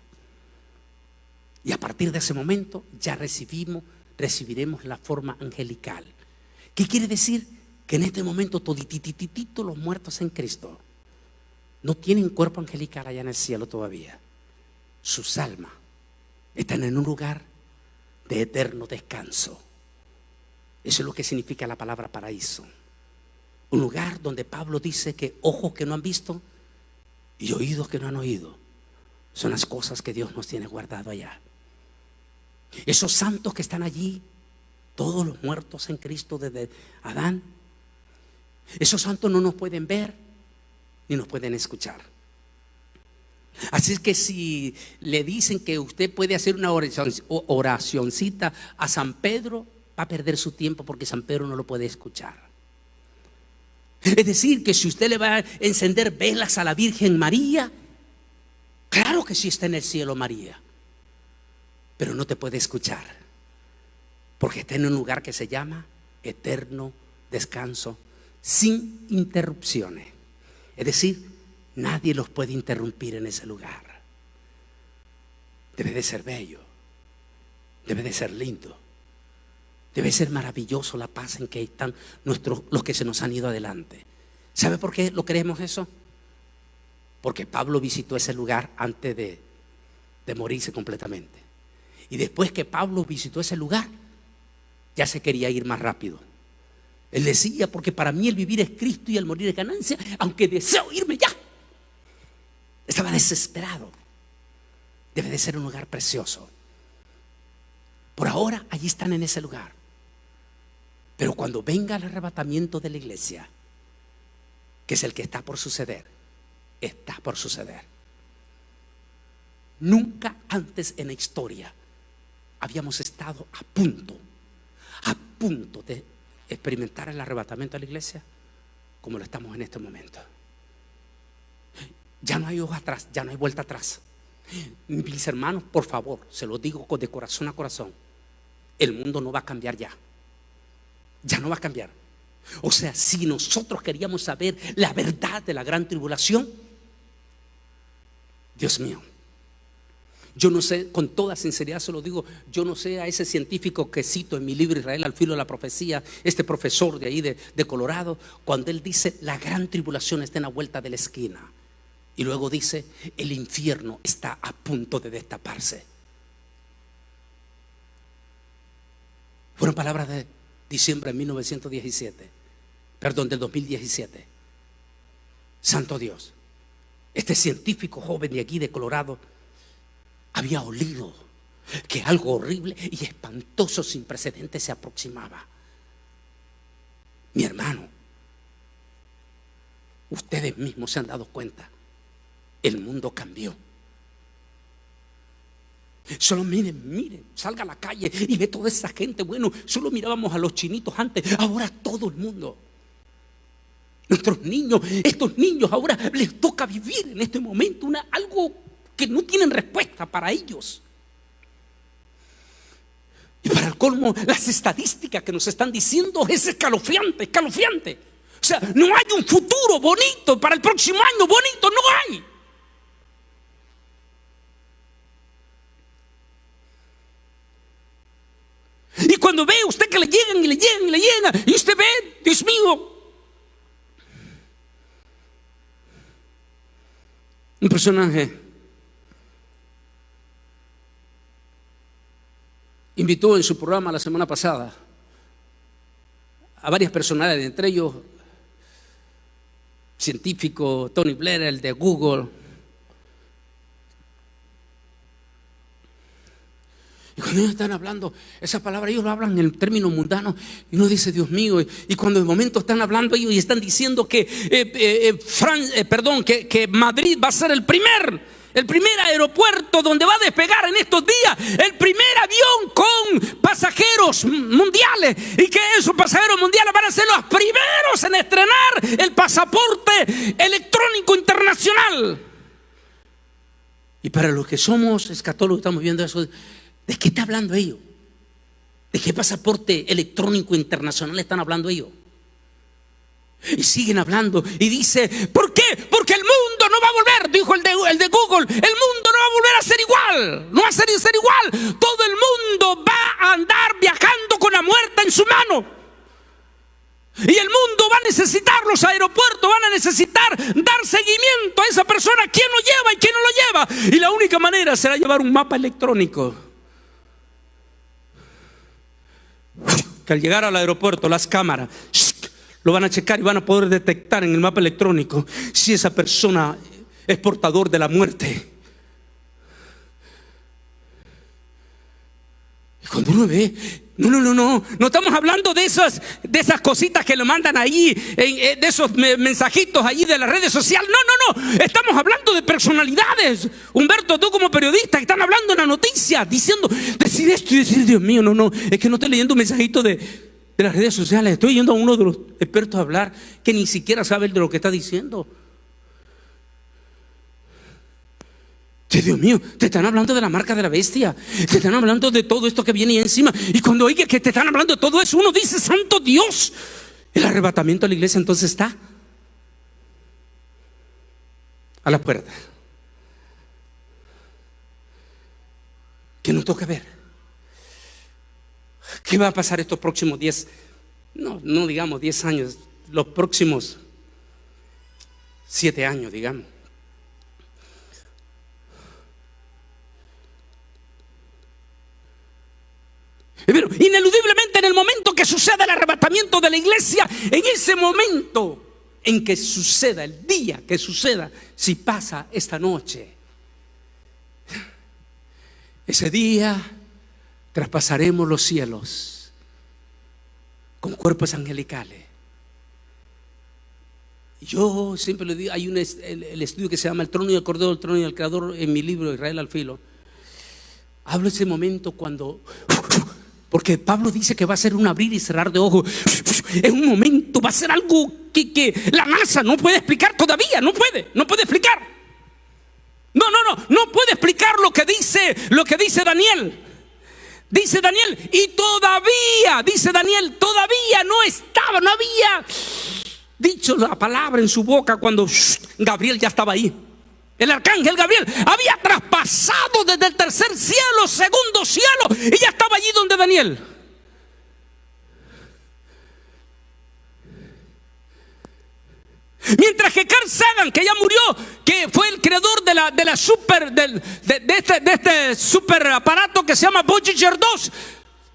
Y a partir de ese momento ya recibiremos la forma angelical. ¿Qué quiere decir? Que en este momento toditititito los muertos en Cristo no tienen cuerpo angelical allá en el cielo todavía. Sus almas están en un lugar de eterno descanso. Eso es lo que significa la palabra paraíso. Un lugar donde Pablo dice que ojos que no han visto y oídos que no han oído son las cosas que Dios nos tiene guardado allá. Esos santos que están allí, todos los muertos en Cristo desde Adán, esos santos no nos pueden ver ni nos pueden escuchar. Así es que si le dicen que usted puede hacer una oracioncita a San Pedro, va a perder su tiempo, porque San Pedro no lo puede escuchar. Es decir, que si usted le va a encender velas a la Virgen María, claro que sí está en el cielo María, pero no te puede escuchar, porque está en un lugar que se llama eterno descanso, sin interrupciones. Es decir, nadie los puede interrumpir en ese lugar. Debe de ser bello, debe de ser lindo, debe ser maravilloso la paz en que están los que se nos han ido adelante. ¿Sabe por qué lo creemos eso? Porque Pablo visitó ese lugar antes de morirse completamente. Y después que Pablo visitó ese lugar, ya se quería ir más rápido. Él decía, porque para mí el vivir es Cristo y el morir es ganancia, aunque deseo irme ya. Estaba desesperado. Debe de ser un lugar precioso. Por ahora, allí están en ese lugar. Pero cuando venga el arrebatamiento de la iglesia, que es el que está por suceder, está por suceder. Nunca antes en la historia habíamos estado a punto de experimentar el arrebatamiento de la iglesia como lo estamos en este momento. Ya no hay hoja atrás, ya no hay vuelta atrás. Mis hermanos, por favor, se lo digo de corazón a corazón, el mundo no va a cambiar ya. Ya no va a cambiar. O sea, si nosotros queríamos saber la verdad de la gran tribulación, Dios mío, yo no sé, con toda sinceridad se lo digo, yo no sé a ese científico que cito en mi libro Israel al filo de la profecía, este profesor de ahí de Colorado, cuando él dice la gran tribulación está en la vuelta de la esquina, y luego dice el infierno está a punto de destaparse. Fueron palabras de diciembre de 1917, perdón, del 2017. Santo Dios, este científico joven de aquí de Colorado había olido que algo horrible y espantoso sin precedentes se aproximaba. Mi hermano, ustedes mismos se han dado cuenta, el mundo cambió. Solo miren, salga a la calle y ve toda esa gente. Bueno, solo mirábamos a los chinitos antes, ahora todo el mundo. Nuestros niños, estos niños ahora les toca vivir en este momento algo que no tienen respuesta para ellos. Y para el colmo, las estadísticas que nos están diciendo es escalofriante. O sea, no hay un futuro bonito para el próximo año, bonito no hay. Y cuando ve usted que le llegan y usted ve, Dios mío, un personaje invitó en su programa la semana pasada a varias personalidades, entre ellos científico Tony Blair, el de Google. Y cuando ellos están hablando esa palabra, ellos lo hablan en el término mundano y uno dice, Dios mío, y cuando de momento están hablando ellos y están diciendo que Madrid va a ser el primer aeropuerto donde va a despegar en estos días el primer avión con pasajeros mundiales, y que esos pasajeros mundiales van a ser los primeros en estrenar el pasaporte electrónico internacional. Y para los que somos escatólogos estamos viendo eso. ¿De qué está hablando ellos? ¿De qué pasaporte electrónico internacional están hablando ellos? Y siguen hablando y dice, ¿por qué? Porque el mundo no va a volver, dijo el de Google, el mundo no va a volver a ser igual, no va a ser igual. Todo el mundo va a andar viajando con la muerte en su mano. Y el mundo va a necesitar, los aeropuertos van a necesitar dar seguimiento a esa persona, quién lo lleva y quién no lo lleva. Y la única manera será llevar un mapa electrónico. Que al llegar al aeropuerto las cámaras lo van a checar y van a poder detectar en el mapa electrónico si esa persona es portador de la muerte. Y cuando uno ve, no estamos hablando de esas cositas que le mandan ahí, de esos mensajitos allí de las redes sociales. No, estamos hablando de personalidades. Humberto, tú como periodista, están hablando en la noticia, decir esto y decir, Dios mío, no, es que no estoy leyendo un mensajito de las redes sociales, estoy yendo a uno de los expertos a hablar que ni siquiera sabe de lo que está diciendo. Dios mío, te están hablando de la marca de la bestia, te están hablando de todo esto que viene ahí encima. Y cuando oye que te están hablando de todo eso, uno dice: santo Dios. El arrebatamiento de la iglesia entonces está a la puerta. ¿Qué nos toca ver? ¿Qué va a pasar estos próximos 10, no digamos 10 años, los próximos 7 años, digamos? Pero ineludiblemente, en el momento que suceda el arrebatamiento de la iglesia, en ese momento en que suceda, el día que suceda, si pasa esta noche, ese día traspasaremos los cielos con cuerpos angelicales. Yo siempre le digo, hay el estudio que se llama El trono y el cordero, el trono y el creador, en mi libro Israel al filo. Hablo de ese momento cuando, porque Pablo dice que va a ser un abrir y cerrar de ojos. En un momento va a ser algo que la NASA no puede explicar todavía. No puede explicar. No puede explicar lo que dice Daniel. Dice Daniel, y todavía, dice Daniel, todavía no había dicho la palabra en su boca cuando Gabriel ya estaba ahí. El arcángel Gabriel había traspasado desde el tercer cielo, segundo cielo, y ya estaba allí donde Daniel. Mientras que Carl Sagan, que ya murió, que fue el creador de este super aparato que se llama Voyager 2,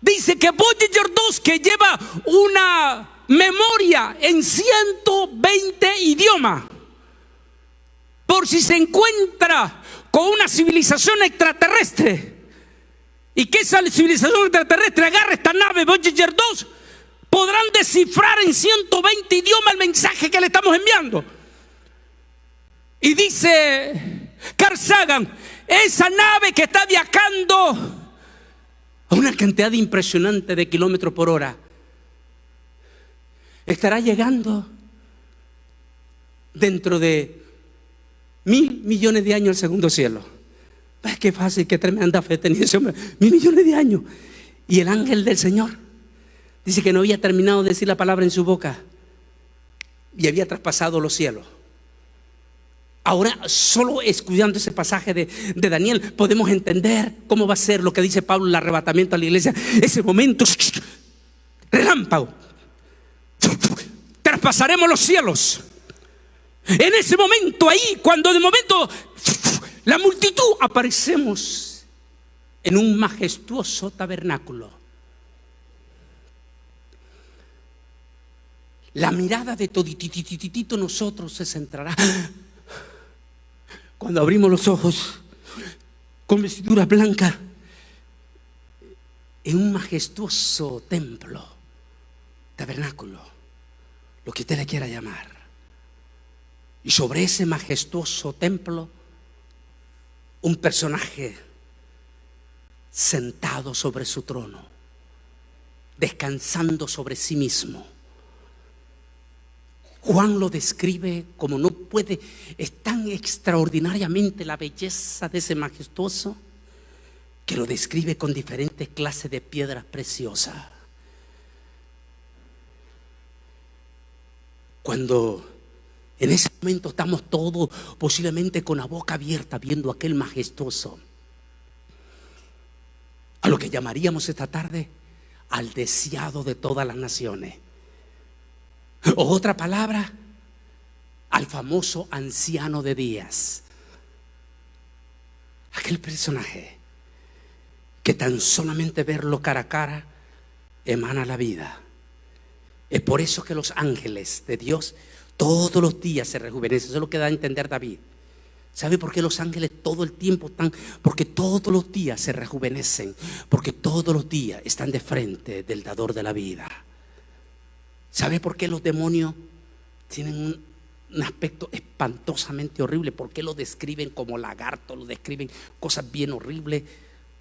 dice que Voyager 2, que lleva una memoria en 120 idiomas, por si se encuentra con una civilización extraterrestre y que esa civilización extraterrestre agarre esta nave Voyager 2, podrán descifrar en 120 idiomas el mensaje que le estamos enviando. Y dice Carl Sagan, esa nave que está viajando a una cantidad impresionante de kilómetros por hora estará llegando dentro de 1.000 millones de años al segundo cielo. Qué fácil, qué tremenda fe tenía ese hombre. 1.000 millones de años. Y el ángel del Señor dice que no había terminado de decir la palabra en su boca y había traspasado los cielos. Ahora, solo estudiando ese pasaje de Daniel, podemos entender cómo va a ser lo que dice Pablo, el arrebatamiento a la iglesia. Ese momento, relámpago, traspasaremos los cielos. En ese momento, ahí, cuando de momento la multitud, aparecemos en un majestuoso tabernáculo. La mirada de toditititito nosotros se centrará cuando abrimos los ojos con vestiduras blancas en un majestuoso templo, tabernáculo, lo que usted le quiera llamar. Y sobre ese majestuoso templo, un personaje sentado sobre su trono, descansando sobre sí mismo. Juan lo describe como no puede, es tan extraordinariamente la belleza de ese majestuoso que lo describe con diferentes clases de piedras preciosas. Cuando en ese momento estamos todos posiblemente con la boca abierta viendo aquel majestuoso, a lo que llamaríamos esta tarde al deseado de todas las naciones. O otra palabra, al famoso anciano de días. Aquel personaje que tan solamente verlo cara a cara emana la vida. Es por eso que los ángeles de Dios todos los días se rejuvenecen. Eso es lo que da a entender David. ¿Sabe por qué los ángeles todo el tiempo están? Porque todos los días se rejuvenecen. Porque todos los días están de frente del dador de la vida. ¿Sabe por qué los demonios tienen un aspecto espantosamente horrible? ¿Por qué lo describen como lagartos? Lo describen cosas bien horribles.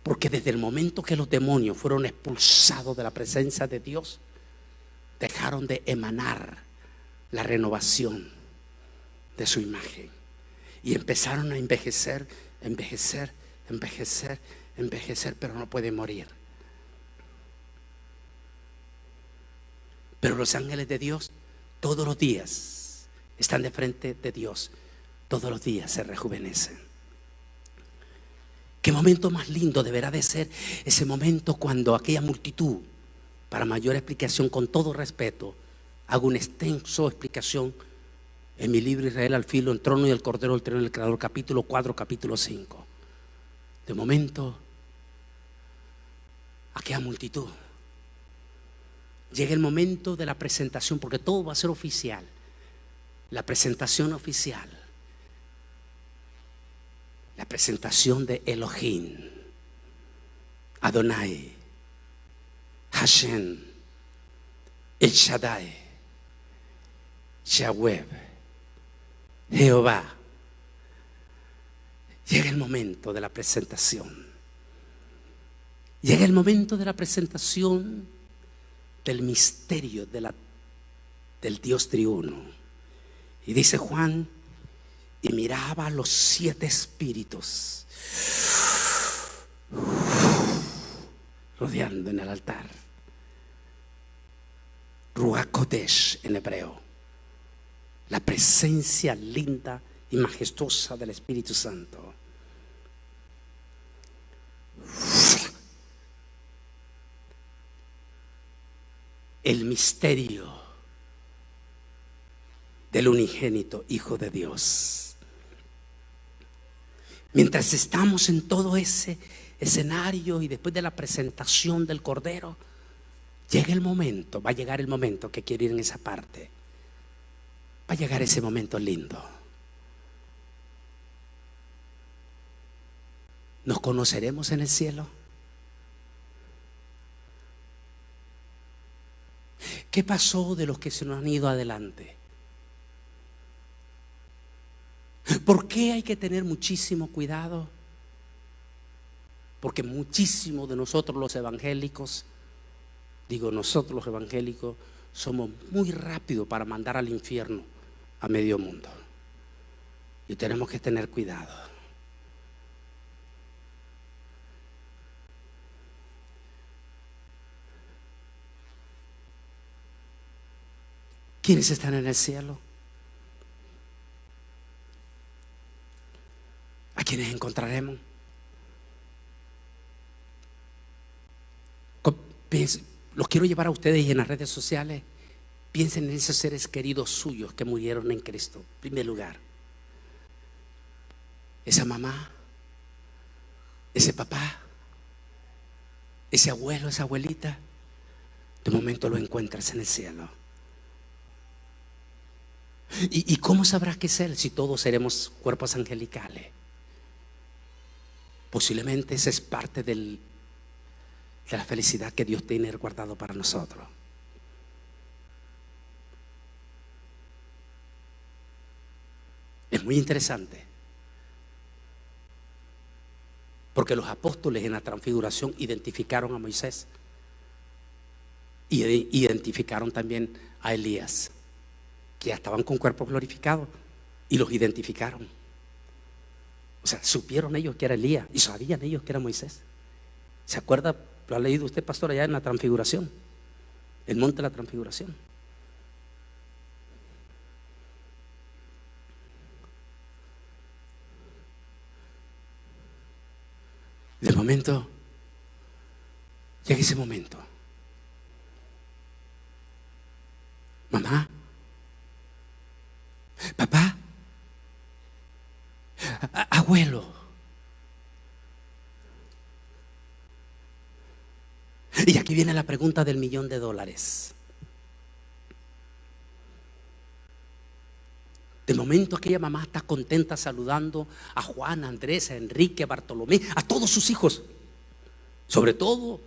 Porque desde el momento que los demonios fueron expulsados de la presencia de Dios, dejaron de emanar la renovación de su imagen y empezaron a envejecer envejecer, envejecer, envejecer, pero no puede morir. Pero los ángeles de Dios todos los días están de frente de Dios, todos los días se rejuvenecen. ¿Qué momento más lindo deberá de ser ese momento cuando aquella multitud, para mayor explicación, con todo respeto, hago una extensa explicación en mi libro Israel al filo, el trono y el cordero, el trono y el creador, capítulo 4, capítulo 5. De momento, aquella multitud, llega el momento de la presentación, porque todo va a ser oficial. La presentación oficial, la presentación de Elohim, Adonai, Hashem, El Shaddai, Yahweh, Jehová. Llega el momento de la presentación. Llega el momento de la presentación del misterio del Dios triuno. Y dice Juan, y miraba a los 7 espíritus rodeando en el altar. Ruach Kodesh en hebreo, la presencia linda y majestuosa del Espíritu Santo. El misterio del unigénito Hijo de Dios. Mientras estamos en todo ese escenario y después de la presentación del Cordero, llega el momento, va a llegar el momento que quiero ir en esa parte. Va a llegar ese momento lindo. ¿Nos conoceremos en el cielo? ¿Qué pasó de los que se nos han ido adelante? ¿Por qué hay que tener muchísimo cuidado? Porque muchísimos de nosotros los evangélicos, nosotros los evangélicos, somos muy rápidos para mandar al infierno a medio mundo. Y tenemos que tener cuidado. ¿Quiénes están en el cielo? ¿A quiénes encontraremos? Los quiero llevar a ustedes y en las redes sociales. Piensen en esos seres queridos suyos que murieron en Cristo. En primer lugar, esa mamá, ese papá, ese abuelo, esa abuelita. De momento lo encuentras en el cielo. ¿Y cómo sabrás que es Él si todos seremos cuerpos angelicales? Posiblemente esa es parte de la felicidad que Dios tiene guardado para nosotros. Es muy interesante, porque los apóstoles en la transfiguración identificaron a Moisés y identificaron también a Elías, que ya estaban con cuerpos glorificados, y los identificaron. O sea, supieron ellos que era Elías y sabían ellos que era Moisés. ¿Se acuerda? Lo ha leído usted, pastor, allá en la transfiguración, el monte de la transfiguración. De momento, llega ese momento. Mamá, papá, abuelo. Y aquí viene la pregunta del $1.000.000. De momento aquella mamá está contenta saludando a Juan, a Andrés, a Enrique, a Bartolomé, a todos sus hijos. Sobre todo,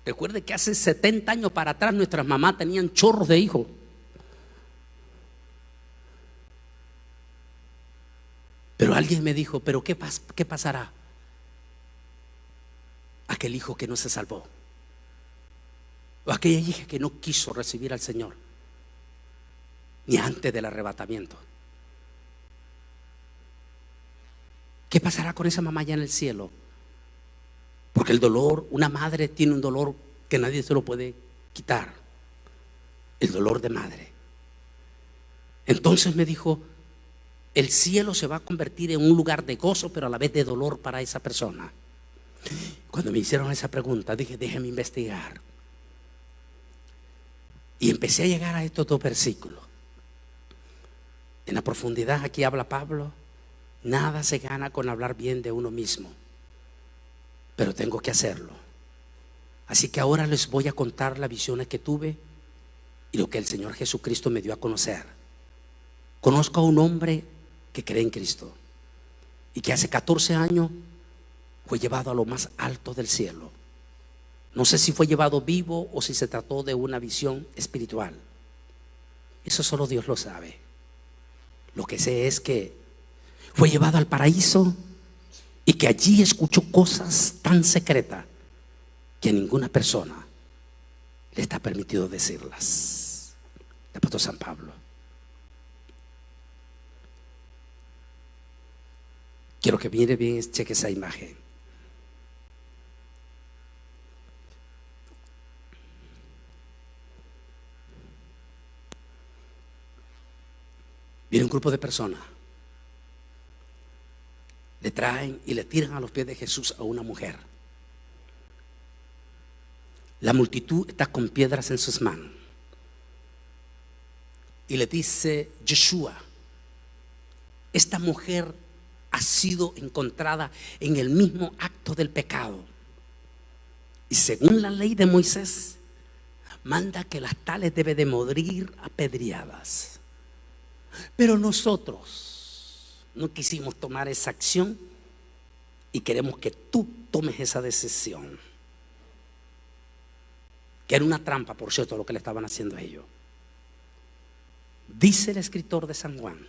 recuerde que hace 70 años para atrás nuestras mamás tenían chorros de hijos. Pero alguien me dijo, ¿pero qué pasará? Aquel hijo que no se salvó, o aquella hija que no quiso recibir al Señor, ni antes del arrebatamiento. ¿Qué pasará con esa mamá allá en el cielo? Porque el dolor, una madre tiene un dolor que nadie se lo puede quitar. El dolor de madre. Entonces me dijo, el cielo se va a convertir en un lugar de gozo, pero a la vez de dolor para esa persona. Cuando me hicieron esa pregunta, dije, déjeme investigar. Y empecé a llegar a estos dos versículos. En la profundidad, aquí habla Pablo, nada se gana con hablar bien de uno mismo, pero tengo que hacerlo. Así que ahora les voy a contar las visiones que tuve y lo que el Señor Jesucristo me dio a conocer. Conozco a un hombre que cree en Cristo y que hace 14 años fue llevado a lo más alto del cielo. No sé si fue llevado vivo o si se trató de una visión espiritual. Eso solo Dios lo sabe. Lo que sé es que fue llevado al paraíso y que allí escuchó cosas tan secretas que a ninguna persona le está permitido decirlas. El apóstol San Pablo. Quiero que mire bien, cheque esa imagen. Viene un grupo de personas, le traen y le tiran a los pies de Jesús a una mujer. La multitud está con piedras en sus manos y le dice, Yeshua, esta mujer ha sido encontrada en el mismo acto del pecado y según la ley de Moisés manda que las tales deben de morir apedreadas. Pero nosotros no quisimos tomar esa acción y queremos que tú tomes esa decisión. Que era una trampa, por cierto, lo que le estaban haciendo a ellos. Dice el escritor de San Juan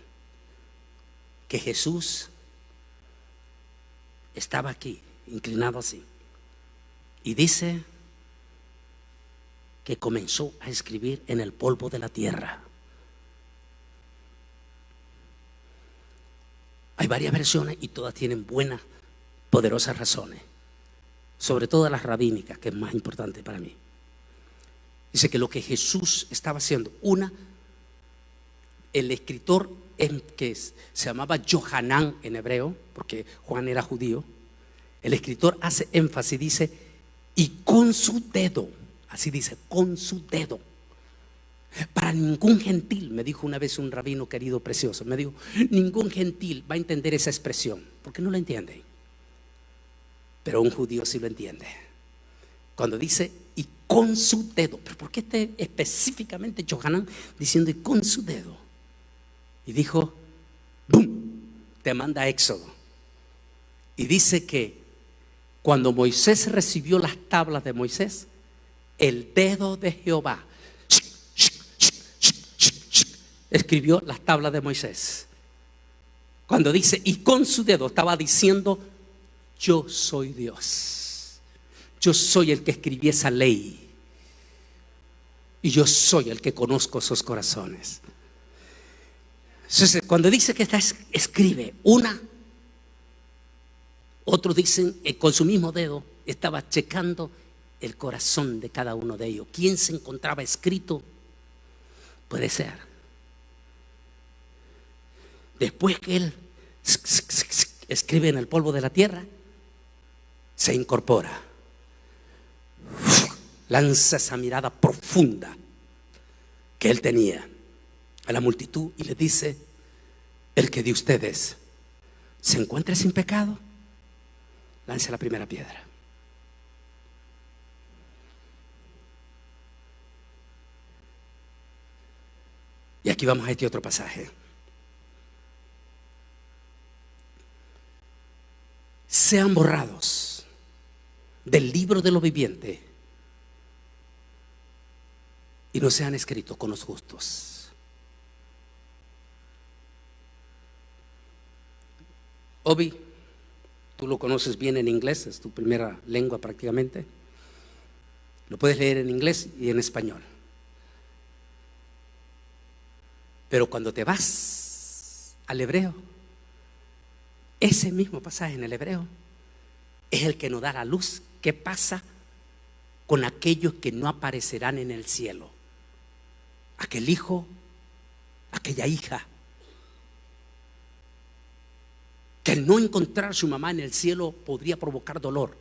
que Jesús estaba aquí, inclinado así, y dice que comenzó a escribir en el polvo de la tierra. Hay varias versiones y todas tienen buenas, poderosas razones, sobre todo las rabínicas, que es más importante para mí. Dice que lo que Jesús estaba haciendo, el escritor que se llamaba Yohanan en hebreo, porque Juan era judío, el escritor hace énfasis, dice, y con su dedo, así dice, con su dedo. Para ningún gentil, me dijo una vez un rabino querido, precioso, me dijo, ningún gentil va a entender esa expresión, porque no la entiende. Pero un judío sí lo entiende. Cuando dice, y con su dedo, pero ¿por qué específicamente Yohanan diciendo y con su dedo? Y dijo, ¡bum!, te manda a Éxodo. Y dice que cuando Moisés recibió las tablas de Moisés, el dedo de Jehová escribió las tablas de Moisés. Cuando dice y con su dedo, estaba diciendo, yo soy Dios, yo soy el que escribí esa ley y yo soy el que conozco sus corazones. Entonces, cuando dice que escribe otros dicen con su mismo dedo estaba checando el corazón de cada uno de ellos. ¿Quién se encontraba escrito? Puede ser después que él escribe en el polvo de la tierra, se incorpora, lanza esa mirada profunda que él tenía a la multitud y le dice, el que de ustedes se encuentre sin pecado, lance la primera piedra. Y aquí vamos a este otro pasaje. Sean borrados del libro de los vivientes y no sean escritos con los justos. Obi, tú lo conoces bien en inglés, es tu primera lengua prácticamente. Lo puedes leer en inglés y en español. Pero cuando te vas al hebreo, Ese mismo pasaje en el hebreo es el que nos da la luz. ¿Qué pasa con aquellos que no aparecerán en el cielo? Aquel hijo, aquella hija, que al no encontrar a su mamá en el cielo podría provocar dolor.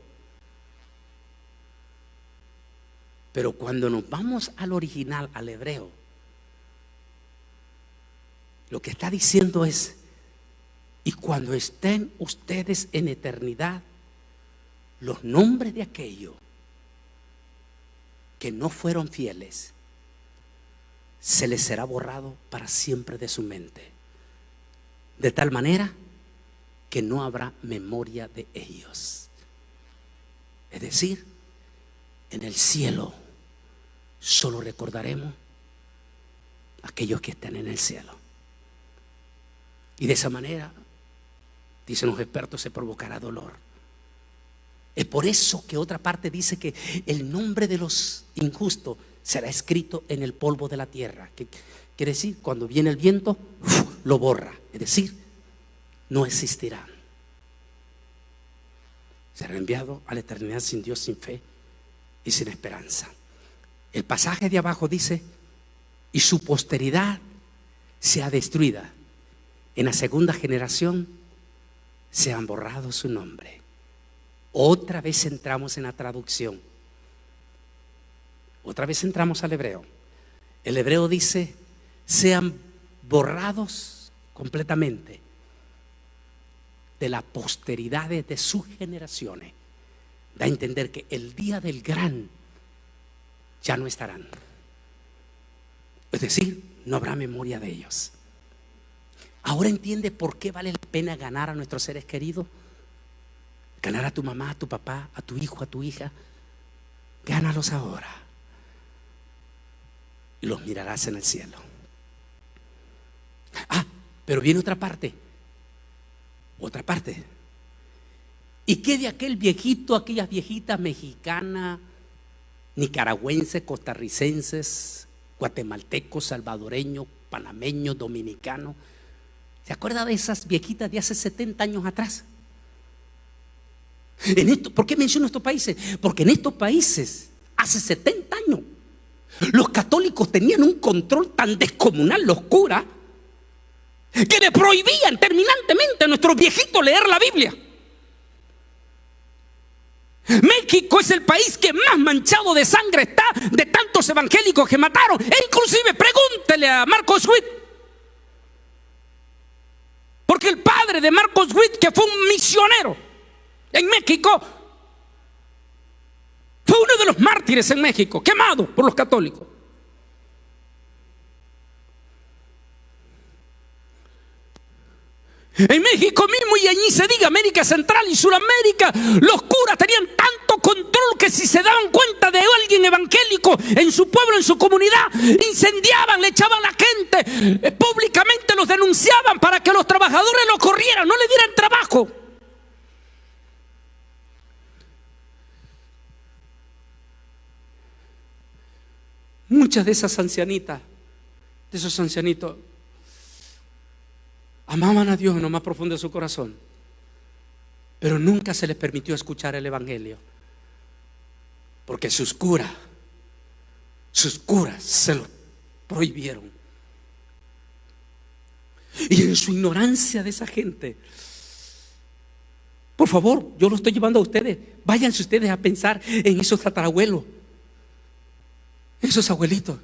Pero cuando nos vamos al original, al hebreo, lo que está diciendo es: y cuando estén ustedes en eternidad, los nombres de aquellos que no fueron fieles se les será borrado para siempre de su mente, de tal manera que no habrá memoria de ellos. Es decir, en el cielo solo recordaremos a aquellos que están en el cielo. Y de esa manera, dicen los expertos, se provocará dolor. Es por eso que otra parte dice que el nombre de los injustos será escrito en el polvo de la tierra. ¿Qué quiere decir? Cuando viene el viento, lo borra. Es decir, no existirán. Será enviado a la eternidad sin Dios, sin fe y sin esperanza. El pasaje de abajo dice: y su posteridad sea destruida. En la segunda generación se han borrado su nombre. Otra vez entramos en la traducción. Otra vez entramos al hebreo. El hebreo dice: sean borrados completamente de la posteridad de sus generaciones. Da a entender que el día del gran ya no estarán. Es decir, no habrá memoria de ellos. Ahora entiende por qué vale la pena ganar a nuestros seres queridos. Ganar a tu mamá, a tu papá, a tu hijo, a tu hija. Gánalos ahora y los mirarás en el cielo. Pero viene otra parte. Otra parte. ¿Y qué de aquel viejito, aquellas viejitas mexicanas, nicaragüenses, costarricenses, guatemaltecos, salvadoreños, panameños, dominicanos? ¿Se acuerda de esas viejitas de hace 70 años atrás? ¿Por qué menciono estos países? Porque en estos países, hace 70 años, los católicos tenían un control tan descomunal, los curas, que le prohibían terminantemente a nuestros viejitos leer la Biblia. México es el país que más manchado de sangre está, de tantos evangélicos que mataron. E inclusive pregúntele a Marcos Witt, porque el padre de Marcos Witt, que fue un misionero en México, fue uno de los mártires en México, quemado por los católicos. En México mismo, y allí se diga América Central y Sudamérica, los curas tenían tanto control que si se daban cuenta de alguien evangélico en su pueblo, en su comunidad, incendiaban, le echaban a la gente, públicamente los denunciaban para que los trabajadores lo corrieran, no le dieran trabajo. Muchas de esas ancianitas, de esos ancianitos, amaban a Dios en lo más profundo de su corazón, pero nunca se les permitió escuchar el evangelio, porque sus curas se lo prohibieron. Y en su ignorancia de esa gente, por favor, yo lo estoy llevando a ustedes, váyanse ustedes a pensar en esos tatarabuelos, esos abuelitos,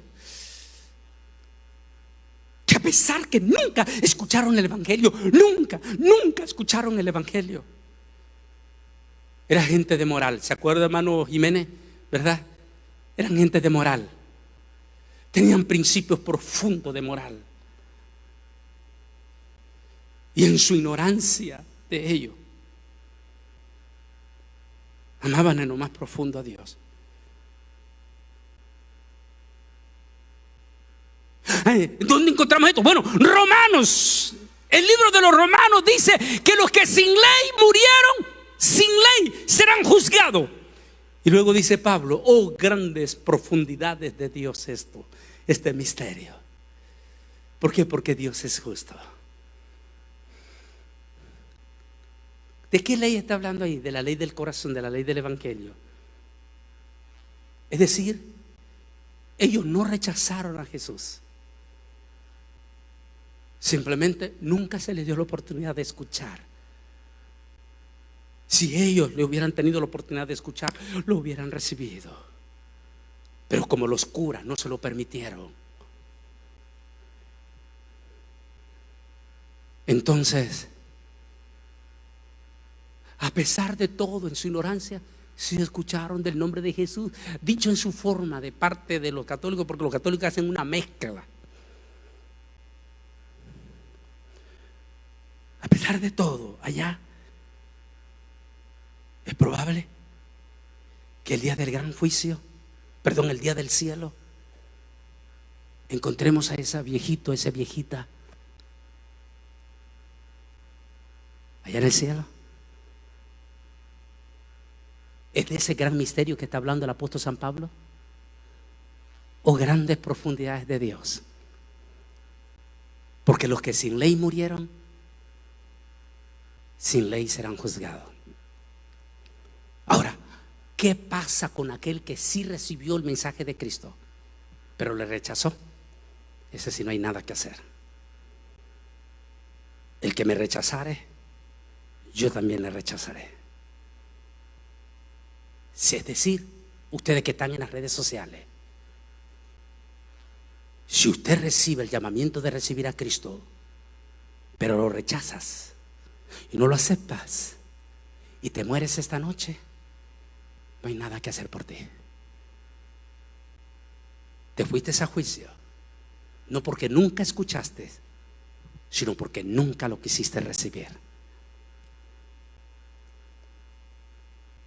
que a pesar que nunca escucharon el evangelio, nunca escucharon el evangelio, era gente de moral. ¿Se acuerda, hermano Jiménez? ¿Verdad? Eran gente de moral, tenían principios profundos de moral, y en su ignorancia de ello amaban en lo más profundo a Dios. ¿Dónde encontramos esto? Bueno, Romanos, el libro de los Romanos dice que los que sin ley murieron, sin ley serán juzgados. Y luego dice Pablo: oh, grandes profundidades de Dios este misterio. ¿Por qué? Porque Dios es justo. ¿De qué ley está hablando ahí? De la ley del corazón, de la ley del evangelio. Es decir, ellos no rechazaron a Jesús. Simplemente nunca se les dio la oportunidad de escuchar. Si ellos le hubieran tenido la oportunidad de escuchar, lo hubieran recibido. Pero como los curas no se lo permitieron, entonces, a pesar de todo, en su ignorancia, sí escucharon del nombre de Jesús, dicho en su forma de parte de los católicos, porque los católicos hacen una mezcla. A pesar de todo, allá es probable que el día del gran juicio, el día del cielo, encontremos a esa viejito, esa viejita, allá en el cielo. ¿Es de ese gran misterio que está hablando el apóstol San Pablo? ¿O grandes profundidades de Dios? Porque los que sin ley murieron, sin ley serán juzgados. Ahora, ¿qué pasa con aquel que sí recibió el mensaje de Cristo, pero le rechazó? Ese sí no hay nada que hacer. El que me rechazare, yo también le rechazaré. Si es decir, ustedes que están en las redes sociales, si usted recibe el llamamiento de recibir a Cristo, pero lo rechazas y no lo aceptas y te mueres esta noche, no hay nada que hacer por ti. Te fuiste a juicio, no porque nunca escuchaste, sino porque nunca lo quisiste recibir.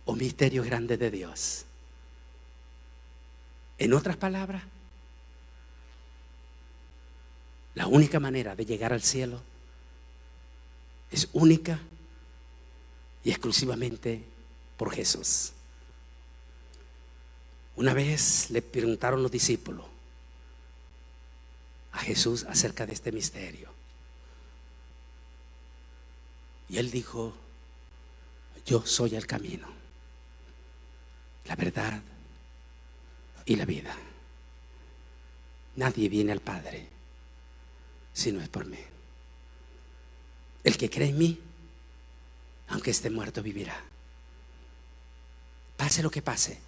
O misterio grande de Dios. En otras palabras, la única manera de llegar al cielo es única y exclusivamente por Jesús. Una vez le preguntaron los discípulos a Jesús acerca de este misterio, y él dijo: yo soy el camino, la verdad y la vida. Nadie viene al Padre si no es por mí. El que cree en mí, aunque esté muerto, vivirá. Pase lo que pase,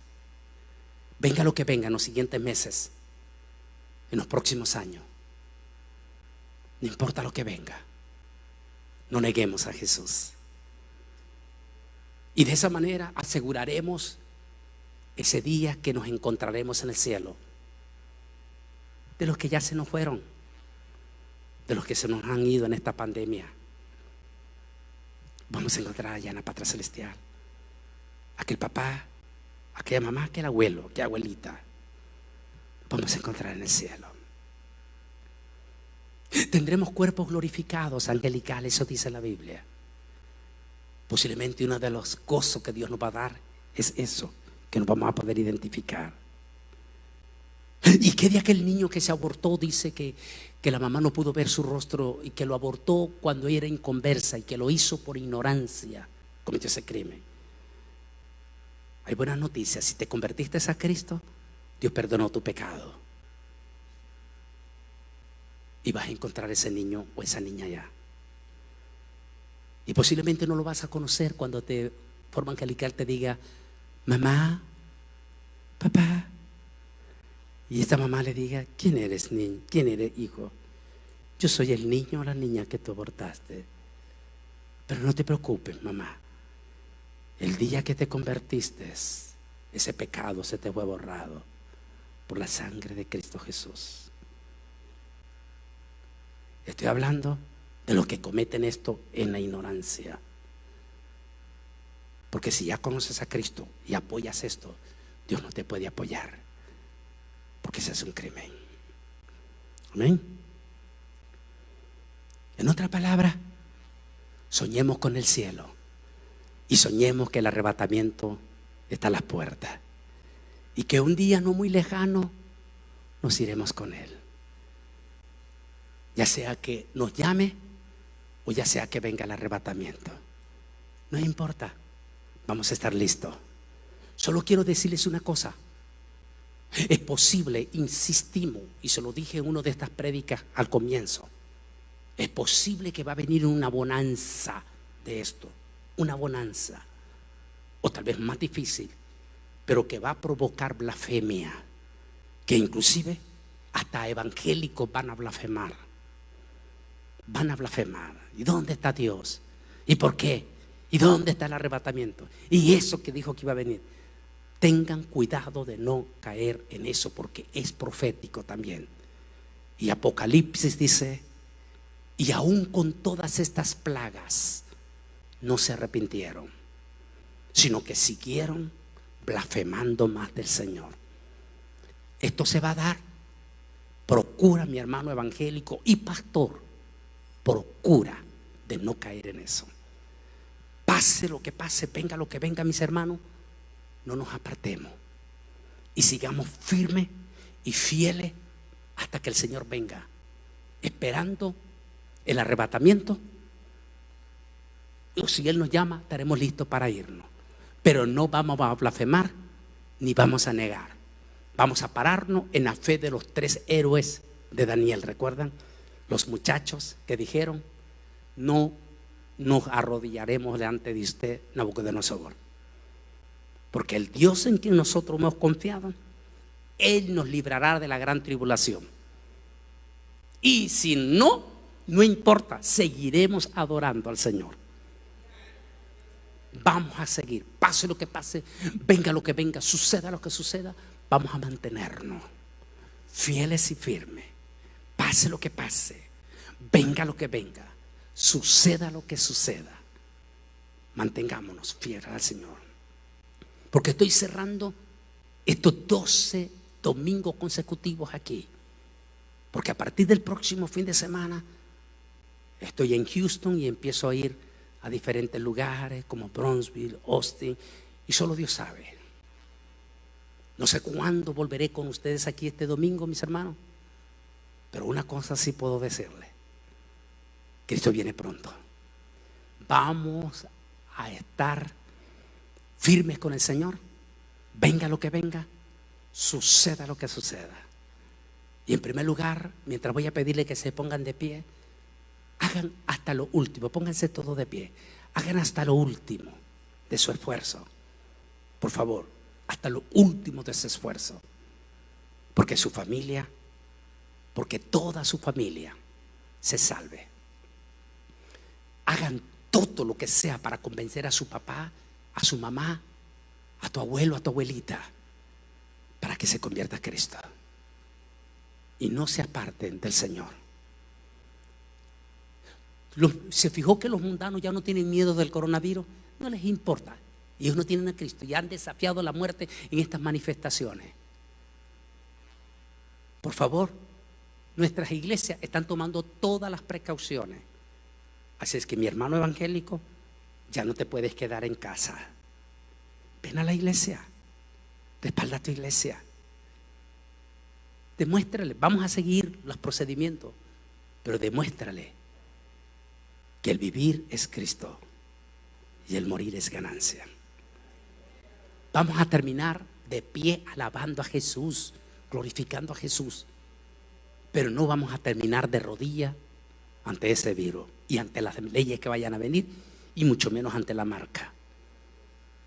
venga lo que venga en los siguientes meses, en los próximos años, no importa lo que venga, no neguemos a Jesús. Y de esa manera aseguraremos ese día que nos encontraremos en el cielo. De los que ya se nos fueron, de los que se nos han ido en esta pandemia, vamos a encontrar allá en la patria celestial aquel papá, aquella mamá, aquel abuelo, aquella abuelita. Vamos a encontrar en el cielo. Tendremos cuerpos glorificados, angelicales, eso dice la Biblia. Posiblemente uno de los gozos que Dios nos va a dar es eso, que nos vamos a poder identificar. ¿Y qué de aquel niño que se abortó? Dice que la mamá no pudo ver su rostro y que lo abortó cuando era inconversa y que lo hizo por ignorancia, cometió ese crimen. Hay buenas noticias: si te convertiste a Cristo, Dios perdonó tu pecado y vas a encontrar ese niño o esa niña allá. Y posiblemente no lo vas a conocer cuando de forma angelical te diga: mamá, papá. Y esta mamá le diga: ¿quién eres, niño? ¿Quién eres, hijo? Yo soy el niño o la niña que tú abortaste. Pero no te preocupes, mamá. El día que te convertiste, ese pecado se te fue borrado por la sangre de Cristo Jesús. Estoy hablando de los que cometen esto en la ignorancia. Porque si ya conoces a Cristo y apoyas esto, Dios no te puede apoyar, porque ese es un crimen. Amén. En otra palabra, soñemos con el cielo y soñemos que el arrebatamiento está a las puertas y que un día no muy lejano nos iremos con Él. Ya sea que nos llame o ya sea que venga el arrebatamiento. No importa, vamos a estar listos. Solo quiero decirles una cosa. Es posible, insistimos, y se lo dije en una de estas prédicas al comienzo, es posible que va a venir una bonanza de esto, una bonanza, o tal vez más difícil, pero que va a provocar blasfemia, que inclusive hasta evangélicos van a blasfemar. Van a blasfemar. ¿Y dónde está Dios? ¿Y por qué? ¿Y dónde está el arrebatamiento? Y eso que dijo que iba a venir. Tengan cuidado de no caer en eso, porque es profético también. Y Apocalipsis dice: y aún con todas estas plagas no se arrepintieron, sino que siguieron blasfemando más del Señor. Esto se va a dar. Procura, mi hermano evangélico y pastor, procura de no caer en eso. Pase lo que pase, venga lo que venga, mis hermanos, no nos apartemos y sigamos firmes y fieles hasta que el Señor venga, esperando el arrebatamiento. O si Él nos llama, estaremos listos para irnos, pero no vamos a blasfemar ni vamos a negar. Vamos a pararnos en la fe de los 3 héroes de Daniel. ¿Recuerdan? Los muchachos que dijeron: no nos arrodillaremos delante de usted, Nabucodonosor, porque el Dios en quien nosotros hemos confiado, Él nos librará de la gran tribulación. Y si no, no importa, seguiremos adorando al Señor. Vamos a seguir, pase lo que pase, venga lo que venga, suceda lo que suceda. Vamos a mantenernos fieles y firmes. Pase lo que pase, venga lo que venga, suceda lo que suceda. Mantengámonos fieles al Señor. Porque estoy cerrando estos 12 domingos consecutivos aquí. Porque a partir del próximo fin de semana estoy en Houston y empiezo a ir a diferentes lugares como Bronzeville, Austin, y solo Dios sabe. No sé cuándo volveré con ustedes aquí este domingo, mis hermanos, pero una cosa sí puedo decirles: Cristo viene pronto. Vamos a estar firmes con el Señor, venga lo que venga, suceda lo que suceda. Y en primer lugar, mientras voy a pedirle que se pongan de pie, hagan hasta lo último, pónganse todos de pie, hagan hasta lo último de su esfuerzo, por favor, hasta lo último de ese esfuerzo, porque su familia, porque toda su familia se salve. Hagan todo lo que sea para convencer a su papá, a su mamá, a tu abuelo, a tu abuelita, para que se convierta a Cristo y no se aparten del Señor. ¿Se fijó que los mundanos ya no tienen miedo del coronavirus? No les importa. Ellos no tienen a Cristo y han desafiado la muerte en estas manifestaciones. Por favor, nuestras iglesias están tomando todas las precauciones. Así es que, mi hermano evangélico, ya no te puedes quedar en casa. Ven a la iglesia, respalda a tu iglesia. Demuéstrale, vamos a seguir los procedimientos, pero demuéstrale que el vivir es Cristo y el morir es ganancia. Vamos a terminar de pie alabando a Jesús, glorificando a Jesús, pero no vamos a terminar de rodillas ante ese virus y ante las leyes que vayan a venir, y mucho menos ante la marca.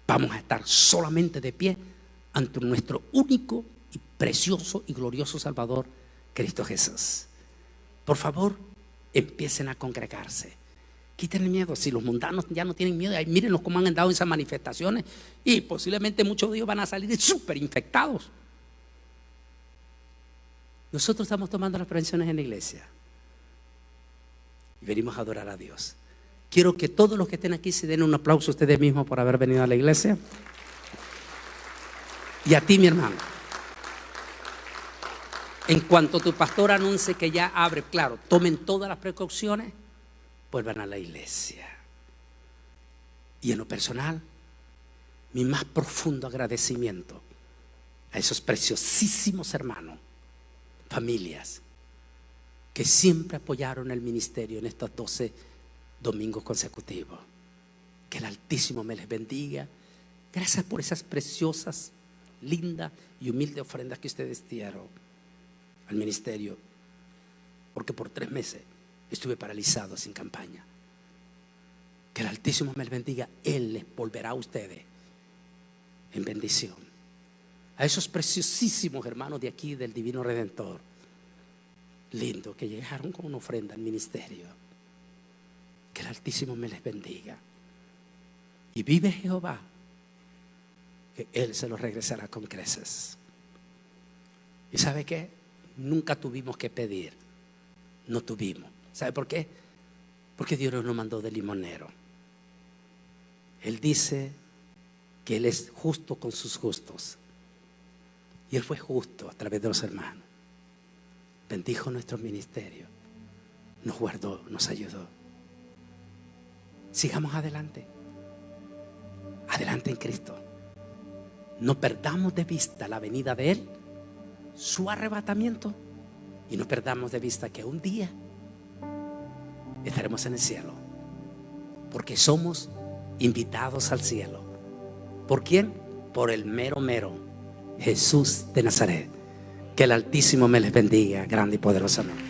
Vamos a estar solamente de pie ante nuestro único y precioso y glorioso Salvador, Cristo Jesús. Por favor, empiecen a congregarse. Quiten el miedo. Si los mundanos ya no tienen miedo, mírenlos cómo han andado en esas manifestaciones, y posiblemente muchos de ellos van a salir súper infectados. Nosotros estamos tomando las prevenciones en la iglesia y venimos a adorar a Dios. Quiero que todos los que estén aquí se den un aplauso a ustedes mismos por haber venido a la iglesia. Y a ti, mi hermano, en cuanto tu pastor anuncie que ya abre, claro, tomen todas las precauciones, vuelvan a la iglesia. Y en lo personal, mi más profundo agradecimiento a esos preciosísimos hermanos, familias, que siempre apoyaron el ministerio en estos 12 domingos consecutivos. Que el Altísimo me les bendiga. Gracias por esas preciosas, lindas y humildes ofrendas que ustedes dieron al ministerio, porque por 3 meses estuve paralizado sin campaña. Que el Altísimo me les bendiga. Él les volverá a ustedes en bendición. A esos preciosísimos hermanos de aquí del Divino Redentor, lindo, que llegaron con una ofrenda al ministerio. Que el Altísimo me les bendiga. Y vive Jehová, que Él se los regresará con creces. ¿Y sabe qué? Nunca tuvimos que pedir. No tuvimos. ¿Sabe por qué? Porque Dios nos mandó de limonero. Él dice que Él es justo con sus justos. Y Él fue justo a través de los hermanos. Bendijo nuestro ministerio. Nos guardó, nos ayudó. Sigamos adelante. Adelante en Cristo. No perdamos de vista la venida de Él, su arrebatamiento, y no perdamos de vista que un día estaremos en el cielo, porque somos invitados al cielo. ¿Por quién? Por el mero Jesús de Nazaret. Que el Altísimo me les bendiga grande y poderosamente.